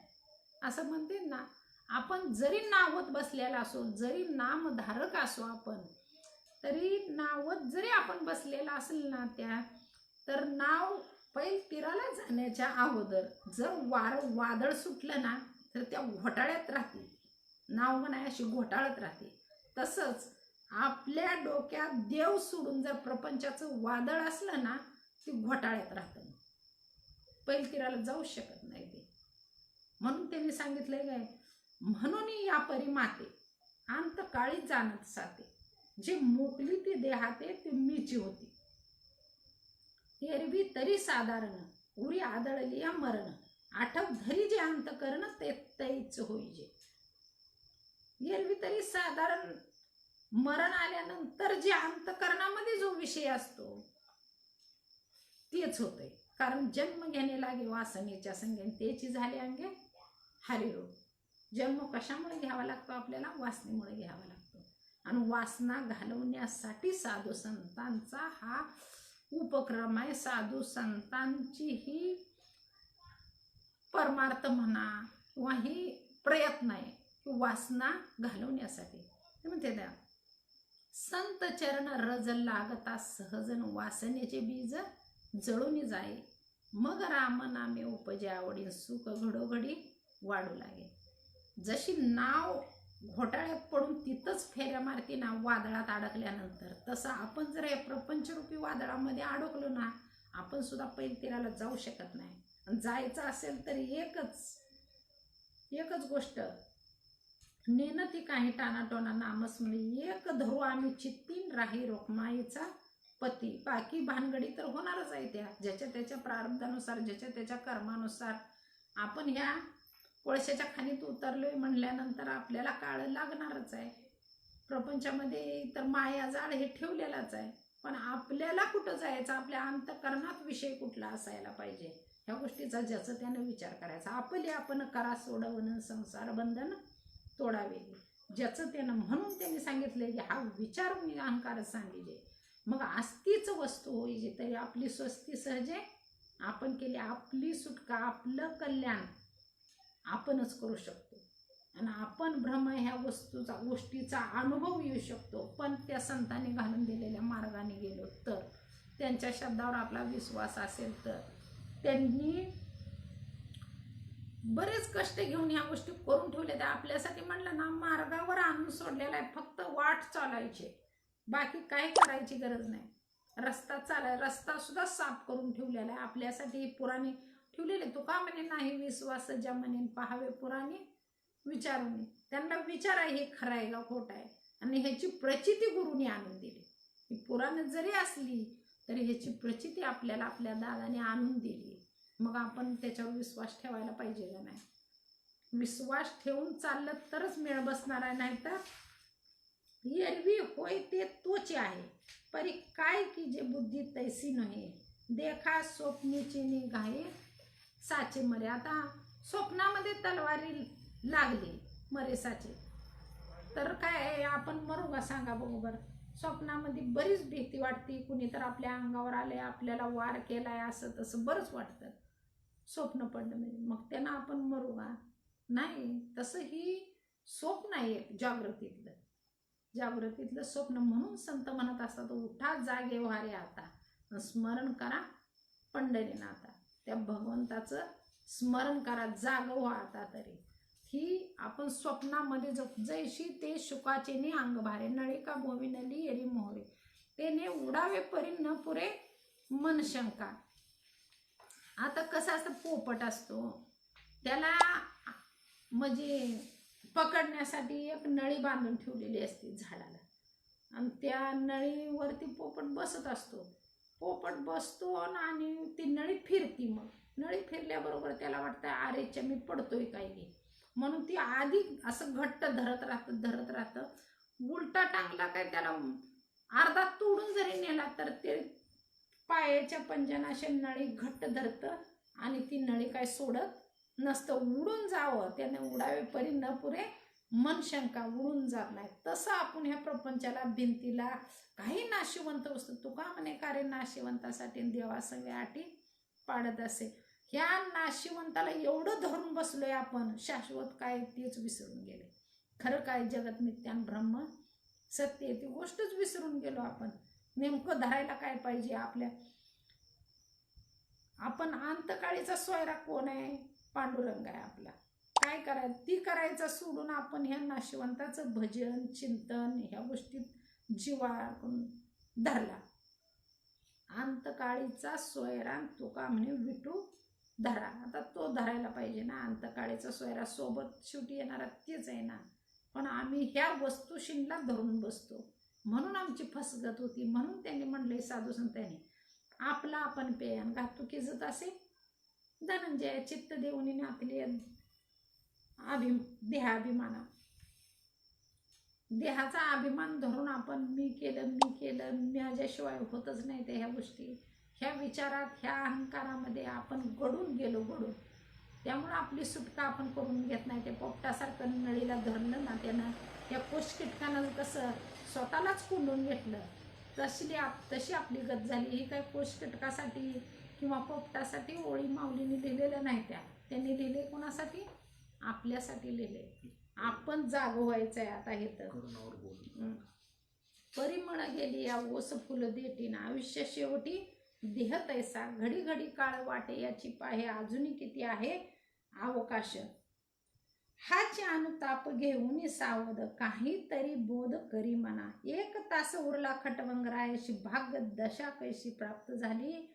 Speaker 3: असं म्हणते ना, आपण जरी नावत बसलेला असो, जरी नामधारक असो आपण, तरी नावत जरी आपण बसलेला असेल ना त्या, तर नाव पैल तीराला जाण्याच्या अगोदर जर वादळ सुटलं ना तर त्या घोटाळ्यात राहते. नाव म्हणाय अशी घोटाळत राहते. तसंच आपल्या डोक्यात देव सोडून जर प्रपंचाचं वादळ असलं ना, ती घोटाळ्यात राहतं, पैल तीराला जाऊ शकत नाही ते. म्हणून त्यांनी सांगितलंय काय, म्हणून या परी माते अंत काळी जाणत साते. जे मोकली ती देहाते ती मीची होती. एरवी तरी साधारण उरी आदळली या मरण. आठव धरी जे अंत करण ते तैच होईजे. एरवी तरी साधारण मरण आल्यानंतर जे अंतकरणामध्ये जो विषय असतो तेच होतंय. कारण जन्म घेणे लागे वासनेच्या संगे, त्याची झाले अंगे हरिरोग. जन्म कशामुळे घ्यावा लागतो आपल्याला? वासनेमुळे घ्यावा लागतो. आणि वासना घालवण्यासाठी साधू संतांचा हा उपक्रम आहे. साधू संतांची ही परमार्थ म्हणा किंवा ही प्रयत्न आहे की वासना घालवण्यासाठी. ते म्हणते त्या संत चरण रज लागता सहजन वासनेचे बीज जळून जाई. मग राम नामे उपजे आवडी सुख घडोघडी वाढू लागे. जशी नाव घोटाळ्यात पडून तिथंच फेऱ्या मारती ना वादळात अडकल्यानंतर, तसं आपण जर या प्रपंचरूपी वादळामध्ये अडकलो ना, आपण सुद्धा पैल तीराला जाऊ शकत नाही. आणि जायचं असेल तर एकच गोष्ट, नेनती काही टाणाटोना नामस्मरी. एक धरू आम्ही चित्तीन राही रोखमाईचा पती. बाकी भानगडी तर होणारच आहे त्या, ज्याच्या त्याच्या प्रारब्धानुसार, ज्याच्या त्याच्या कर्मानुसार. आपण ह्या कोळशाच्या खाणीत उतरलोय म्हणल्यानंतर आपल्याला काळ लागणारच आहे. प्रपंचामध्ये तर माया जाळ हे ठेवलेलाच आहे. पण आपल्याला कुठं जायचं? आपल्या अंतकरणात विषय कुठला असायला पाहिजे, ह्या गोष्टीचा ज्याचं त्यानं विचार करायचा. आपले आपण करा सोडवणं संसार बंधन तोडावे, ज्याचं त्यानं. म्हणून त्यांनी सांगितले की हा विचार मी अहंकारच सांगिजे. मग आस्तीच वस्तू होईजे तरी आपली स्वस्ती सहजे आपण केली. आपली सुटका, आपलं कल्याण आपणच करू शकतो. आणि आपण ब्रह्म ह्या गोष्टीचा अनुभव येऊ शकतो. पण त्या संतांनी घालून दिलेल्या मार्गाने गेलो तर, त्यांच्या शब्दावर आपला विश्वास असेल तर, त्यांनी बरेच कष्ट घेऊन ह्या गोष्टी करून ठेवल्या. त्या आपल्यासाठी म्हणलं ना, मार्गावर आणून सोडलेला आहे. फक्त वाट चालायची, बाकी काही करायची गरज नाही. रस्ता सुद्धा साफ करून ठेवलेला आहे आपल्यासाठी. पुराणे ठेवलेले. तुका म्हणे नाही विश्वास ज्या म्हणेन पाहावे पुराणे विचारून. त्यांना विचारा हे खरं आहे का खोटं आहे. आणि ह्याची प्रचिती गुरुनी आणून दिली. ही पुराण जरी असली तरी ह्याची प्रचिती आपल्याला आपल्या दादाने आणून दिली. मग आपण त्याच्यावर विश्वास ठेवायला पाहिजे का नाही? विश्वास ठेवून चाललं तरच मेळ बसणार आहे. नाही तर एरवी होय ते तोच आहे. परी काय की जे बुद्धी तैसी नव्हे. देखा स्वप्नीची निघाये साचे मरे. आता स्वप्नामध्ये तलवारी लागली मरेसाचे तर काय आपण मरू का? सांगा बरोबर. स्वप्नामध्ये बरीच भीती वाटते. कुणी तर आपल्या अंगावर आले, आपल्याला वार केलाय, असं तसं बरंच वाटतं स्वप्न पडलं म्हणजे. मग त्यांना आपण मरू का? नाही. तसं ही स्वप्न आहे जागृतीतलं स्वप्न. म्हणून संत म्हणत असतात उठा जागे व्हारे आता स्मरण करा पंढरीनाथा. त्या भगवंताचं स्मरण करा, जाग व्हा आता तरी. ही आपण स्वप्नामध्ये जैशी ते शुकाचे ने अंग भारे नळिका भोविनली एरी मोहरे तेने उडावे परी न पुरे मन शंका. आता कसं असतं, पोपट असतो त्याला म्हणजे पकडण्यासाठी एक नळी बांधून ठेवलेली असते झाडाला, आणि त्या नळीवरती पोपट बसत असतो. पोपट बसतो आणि ती नळी फिरती. मग नळी फिरल्याबरोबर त्याला वाटतं अरेच्या मी पडतोय काय की, म्हणून ती आधी असं घट्ट धरत राहतं. उलटा टांगला काय त्याला अर्धा तोडून जरी नेला तर ते पायाच्या पंजनाशी नळी घट्ट धरतं आणि ती नळी काय सोडत नसतं. उडून जावं त्याने उडावे परी न पुरे मन शंका, उडून जात नाही. तसं आपण ह्या प्रपंचाला भिंतीला काही नाशिवंत वस्तू, तुका म्हणे कार्य नाशिवंतासाठी देवा सगळ्या अटी पाडत असे. ह्या नाशिवंताला एवढं धरून बसलोय आपण, शाश्वत काय तेच विसरून गेले. खरं काय जगत मिथ्यान ब्रह्म सत्य ती गोष्टच विसरून गेलो आपण. नेमकं धरायला काय पाहिजे आपल्या. आपण अंतकाळीचा सोयरा कोण आहे? पांडुरंग आहे आपला. काय करायचं ती करायचं सोडून आपण ह्या नाशिवंताचं भजन चिंतन ह्या गोष्टीत जीवाकडून धरला. अंतकाळीचा सोयरा तुका म्हणे विटू धरा. आता तो धरायला पाहिजे ना. अंतकाळीचा सोयरा सोबत शेवटी येणारा तेच आहे ना. पण आम्ही ह्या वस्तूशींना धरून बसतो म्हणून आमची फसगत होती. म्हणून त्यांनी म्हणले साधू संतांनी आपला आपण पेयन घातू की जत असे धनंजय चित्त देऊनी आपली देहाभिमाना देहाचा अभिमान धरून आपण मी केलं माझ्याशिवाय होतच नाही ते ह्या गोष्टी. ह्या विचारात ह्या अहंकारामध्ये आपण गडून गेलो. त्यामुळे आपली सुटका आपण करून घेत नाही. ते पोपटासारखं नळीला धरलं ना त्यानं, त्या कोषकिटकानं कसं स्वतःलाच कोंडून घेतलं तशी आपली गत झाली. ही काय कोषकिटकासाठी किंवा पोपटासाठी ओळी माऊलीने लिहिलेल्या नाही. त्यांनी लिहिले कोणासाठी? आपल्यासाठी लिहिले. आपण जाग व्हायचंय आता. हे तर परिमळ गेली या ओस फुल देटीन, आयुष्य शेवटी देह तैसा, घडी घडी काळ वाटे याची पाहे, अजूनही किती आहे अवकाश. हाची अनुताप घेऊन सावध, काहीतरी बोध करी मना. एक तास उरला खटवंगरायशी, भाग्य दशा कैशी प्राप्त झाली.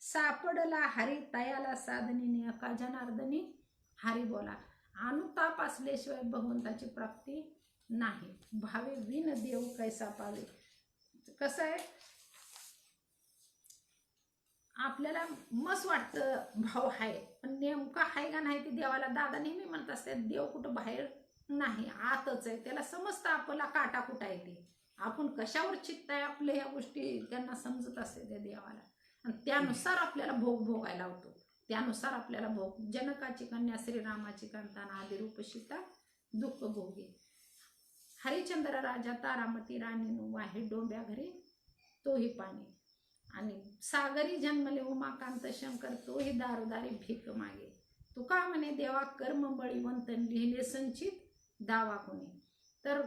Speaker 3: सापडला हरी तयाला साधनीने, अका जनार्दनी हरी बोला. अनुताप असल्याशिवाय भगवंताची प्राप्ती नाही. भावे विन देव कैसा पावे. कसं आहे आपल्याला मस्त वाटतं भाव आहे, पण नेमकं आहे का नाही ते देवाला. दादा नेहमी म्हणत असते देव कुठं बाहेर नाही, आतच आहे. त्याला समजतं आपला काटा कुठं आहे ते. आपण कशावर चित्त आहे आपल्या ह्या गोष्टी त्यांना समजत असते त्या देवाला. आणि त्यानुसार आपल्याला भोगायला होतो. त्यानुसार आपल्याला जनकाची कन्या श्रीरामाची कांताना आदिरूप सीता दुःख भोगे. हरिचंद्र राजा तारामती राणी वाहे डोंब्या घरी तोही पाणी. आणि सागरी जन्मले उमाकांत शंकर तोही दारोदारी भीक मागे. तुका म्हणे देवा कर्म बळीवंत, लिहिले संचित दावा कोणी. तर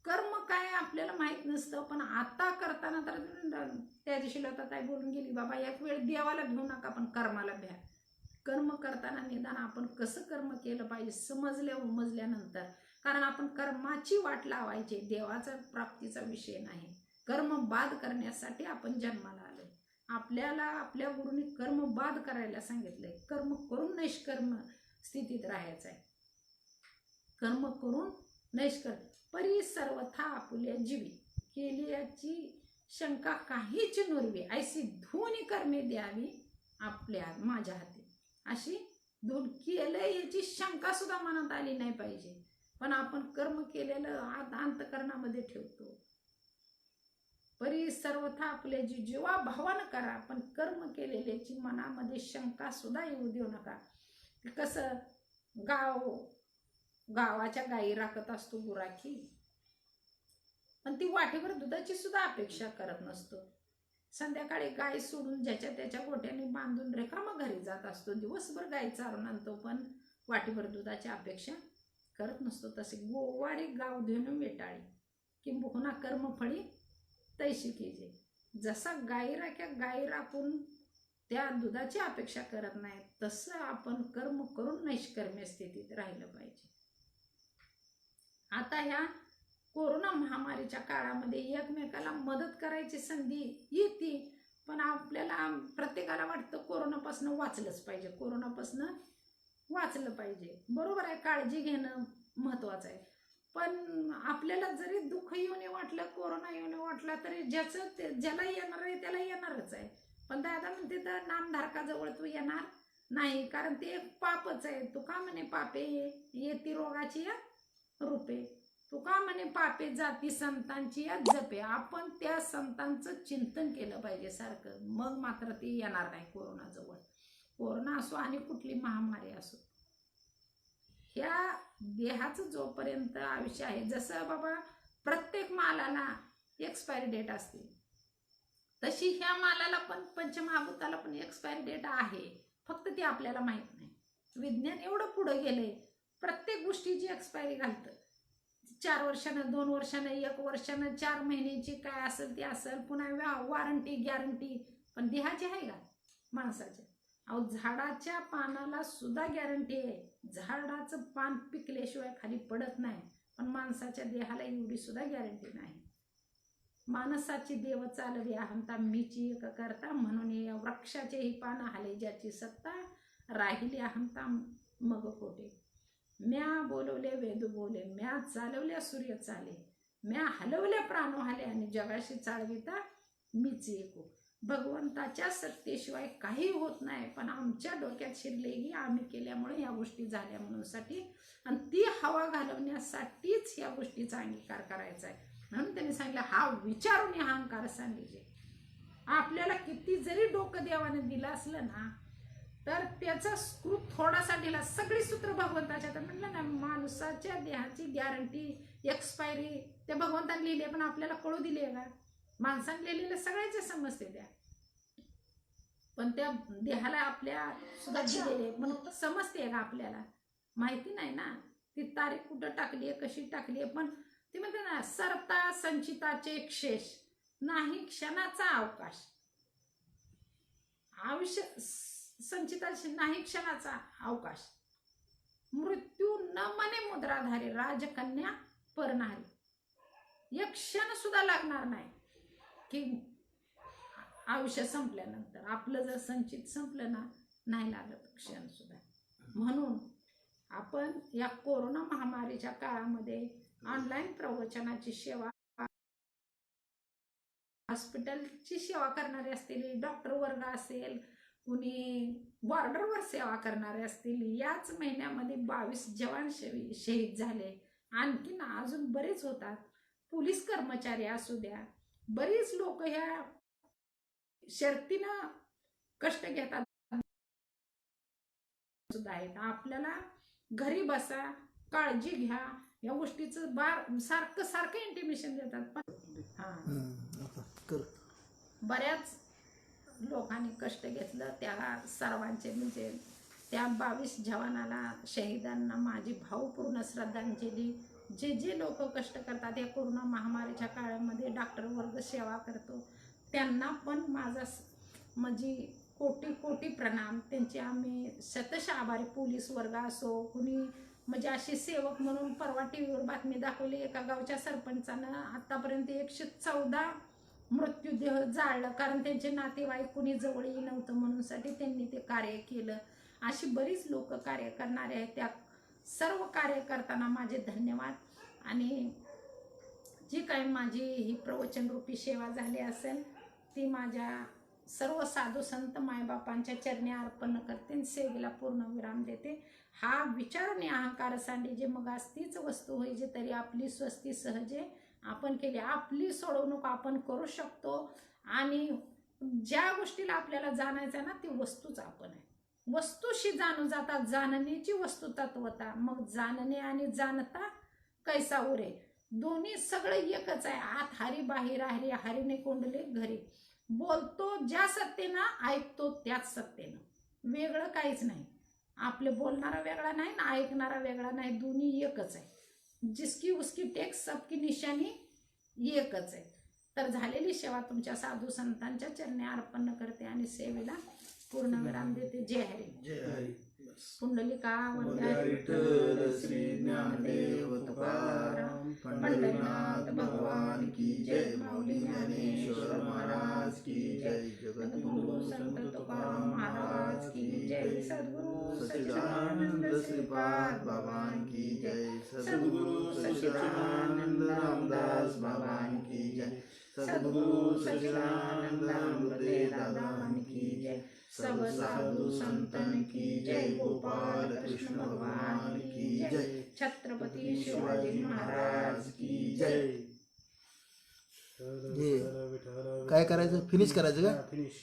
Speaker 3: कर्म काय आपल्याला माहित नसतं, पण आता करताना तर त्या दिवशी लताताई बोलून गेली बाबा एक वेळ देवाला घेऊ नका पण कर्माला भ्या. कर्म करताना निदान आपण कसं कर्म केलं पाहिजे उमजल्यानंतर. कारण आपण कर्माची वाट लावायची, देवाचा प्राप्तीचा विषय नाही. कर्म बाद करण्यासाठी आपण जन्माला आलो. आपल्याला आपल्या गुरुनी कर्म बाद करायला सांगितलंय. कर्म करून नैष्कर्म स्थितीत राहायचं आहे. कर्म करून नैष्कर्म परी सर्वथा आपुल्या जीवी, केल्याची शंका काहीच नुरवी, ऐशी धुनी कर्मे द्यावी आपल्या माझ्या हाती. अशी धून केलंय याची शंका सुद्धा मनात आली नाही पाहिजे. पण आपण कर्म केलेलं अंतकरणामध्ये ठेवतो. परी सर्वथा आपले जीवा भावानं करा, पण कर्म केलेल्याची मनामध्ये शंका सुद्धा येऊ देऊ नका. कसं गावाच्या गायी राखत असतो गुराखी, पण ती वाटेवर दुधाची सुद्धा अपेक्षा करत नसतो. संध्याकाळी गाय सोडून ज्याच्या त्याच्या गोट्याने बांधून रेखामा घरी जात असतो. दिवसभर गाय चारून आणतो, पण वाटेवर दुधाची अपेक्षा करत नसतो. तसे गोवाडी गाव धेनु वेटाळी, किंबहुना कर्मफळी तैशी केजे. जसा गाई राखून त्या दुधाची अपेक्षा करत नाही, तसं आपण कर्म करून नैष्कर्म्य स्थितीत राहिलं पाहिजे. आता ह्या कोरोना महामारीच्या काळामध्ये एकमेकाला मदत करायची संधी येते, पण आपल्याला प्रत्येकाला वाटतं कोरोनापासून वाचलंच पाहिजे, वाचलं पाहिजे. बरोबर आहे, काळजी घेणं महत्वाचं आहे. पण आपल्याला जरी दुःख येऊन वाटलं, कोरोना येऊन वाटला, तरी ज्याला येणार आहे त्याला येणारच आहे. पण दादा म्हणते तर नामधारकाजवळ तू येणार नाही, कारण ते एक पापच आहे. तू का म्हणे पापे येती रोगाची या रूपे, तू का म्हणे पापे जाती संतांची या जपे. आपण त्या संतांचं चिंतन केलं पाहिजे सारखं, मग मात्र ते येणार नाही कोरोनाजवळ. कोरोना असो आणि कुठली महामारी असो, ह्या देहाचं जोपर्यंत आयुष्य आहे, जसं बाबा प्रत्येक मालाला एक्सपायरी डेट असते, तशी ह्या मालाला पण पंचमहाभूताला पण एक्सपायरी डेट आहे, फक्त ती आपल्याला माहित नाही. विज्ञान एवढं पुढे गेलंय, प्रत्येक गोष्टीची एक्सपायरी घालतं. 4 वर्षानं, 2 वर्षानं, 1 वर्षानं, 4 महिन्याची काय असेल ते असेल, पुन्हा वॉरंटी गॅरंटी. पण देहाची आहे का माणसाच्या? अहो झाडाच्या पानाला सुद्धा गॅरंटी आहे, झाडाचं पान पिकल्याशिवाय खाली पडत नाही, पण माणसाच्या देहाला एवढी सुद्धा गॅरंटी नाही. माणसाची देव चालवी अहंता मीची एक करता, म्हणून या वृक्षाचेही पान हाले ज्याची सत्ता, राहिली अहंता मग कोटे. म्या बोलवले वेद बोले, म्या चालवल्या सूर्य चाले, म्या हलवल्या प्राणो हाले, आणि जगाशी चालविता मीच एकू. भगवंताच्या सत्तेशिवाय काही होत नाही, पण आमच्या डोक्यात शिरलेही आम्ही केल्यामुळे या गोष्टी झाल्या म्हणून साठी, आणि ती हवा घालवण्यासाठीच या गोष्टीचा अंगीकार करायचा आहे. म्हणून त्यांनी सांगितलं हा विचारून अहंकार सांगितले. आपल्याला किती जरी डोकं देवाने दिलं असलं ना, तर त्याचा स्कृप थोडासा दिला. सगळी सूत्र भगवंताच्या, तर म्हटलं ना माणसाच्या देहाची गॅरंटी एक्सपायरी त्या भगवंताने लिहिली, पण आपल्याला कळू दिली आहे का? माणसाने लिहिलेलं सगळ्याचे समजते त्या, पण त्या देहाला आपल्या सुद्धा दिलेले पण समजते का आपल्याला? माहिती नाही ना. ती तारीख कुठं टाकली आहे, कशी टाकली आहे, पण ती म्हणते ना सरता संचिताचे शेष, नाही क्षणाचा अवकाश. आयुष्य संचिताचे नाही क्षणाचा अवकाश. मृत्यू न मने मुद्राधारी, राजकन्या परणारी. एक क्षण सुद्धा लागणार नाही की आयुष्य संपल्यानंतर. आपलं जर संचित संपलं ना, नाही लागत क्षण सुद्धा. म्हणून आपण या कोरोना महामारीच्या काळामध्ये ऑनलाईन प्रवचनाची सेवा, हॉस्पिटलची सेवा करणारे असतील, डॉक्टर वर्ग असेल, कुणी बॉर्डरवर सेवा करणारे असतील. याच महिन्यामध्ये 22 जवान शहीद झाले, आणखीन अजून बरेच होतात. पोलीस कर्मचारी असू द्या, बरीच लोक ह्या शर्तीनं कष्ट घेतात सुद्धा आहेत. आपल्याला घरी बसा, काळजी घ्या, या गोष्टीचं सारखं सारखं इंटिमेशन देतात. पण बऱ्याच लोकांनी कष्ट घेतलं, त्या सर्वांचे म्हणजे त्या 22 जवानाला, शहीदांना माझी भावपूर्ण श्रद्धांजली. जे जे लोक कष्ट करतात या कोरोना महामारीच्या काळामध्ये, डॉक्टर वर्ग सेवा करतो, त्यांना पण माझा म्हणजे कोटी कोटी प्रणाम. त्यांचे आम्ही शतश आभारी. पोलीस वर्ग असो, कुणी म्हणजे अशी सेवक म्हणून परवा टीव्हीवर बातमी दाखवली, एका गावच्या सरपंचानं आतापर्यंत 114 मृत्यूदेह जाळलं, कारण त्यांचे नातेवाईक कुणी जवळही नव्हतं म्हणून साठी त्यांनी ते कार्य केलं. अशी बरीच लोक कार्य करणारे आहेत. त्या सर्व कार्य करताना माझे धन्यवाद. आणि जी काही माझी ही प्रवचनरूपी सेवा झाली असेल, ती माझ्या सर्व साधू संत मायबापांच्या चरणी अर्पण करते, सेवेला पूर्ण विराम देते. हा विचारून अहंकार सांडी जे मग तीच वस्तू होई जे, तरी आपली स्वस्ती सहजे आपण केली. आपली सोडवणूक आपण करू शकतो, आणि ज्या गोष्टीला आपल्याला जाणायचं ना, ती वस्तूच आपण आहे. वस्तूशी जाणू जाता जाणण्याची वस्तू तत्वता, मग जाणणे आणि जाणता कैसा उरे. दोन्ही सगळं एकच आहे. आत हरी बाहेर हरी, हरीने कोंडले घरी. बोलतो ज्या सत्तेनं, ऐकतो त्याच सत्तेनं, वेगळं काहीच नाही. आपले बोलणारा वेगळा नाही ना ऐकणारा वेगळा नाही, दोन्ही एकच आहे. जिसकी उसकी टेक सबकी निशाणी एकच आहे. तर झालेली सेवा तुमच्या साधू संतांच्या चरणी अर्पण करते आणि सेवेला पूर्ण विराम देते. जय हरी.
Speaker 4: जय हरी.
Speaker 3: पुंडलिका
Speaker 4: विठ्ठल श्री ज्ञानदेव तुकाराम पंढरीनाथ भगवान की जय. माऊली ज्ञानेश्वर महाराज की जय. जगद्गुरु संत तुकाराम महाराज की जय. सद्गुरु सच्चिदानंद श्रीपाद बाबान की जय. सद्गुरु सच्चिदानंद रामदास बाबान की जय. सद्गुरु सच्चिदानंद अमृते दादान की जय। सब साधु संतन की जय। गोपाल कृष्ण भगवान की जय।
Speaker 3: छत्रपती शिवाजी महाराज की जय।
Speaker 4: काय करायचं, फिनिश करायचं का?
Speaker 5: फिनिश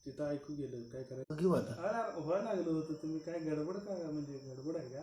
Speaker 5: तिथं ऐकू गेलं काय करायचं
Speaker 4: घेऊ आता.
Speaker 5: व्हायला लागलं होतं तुम्ही काय गडबड का म्हणजे गडबड आहे का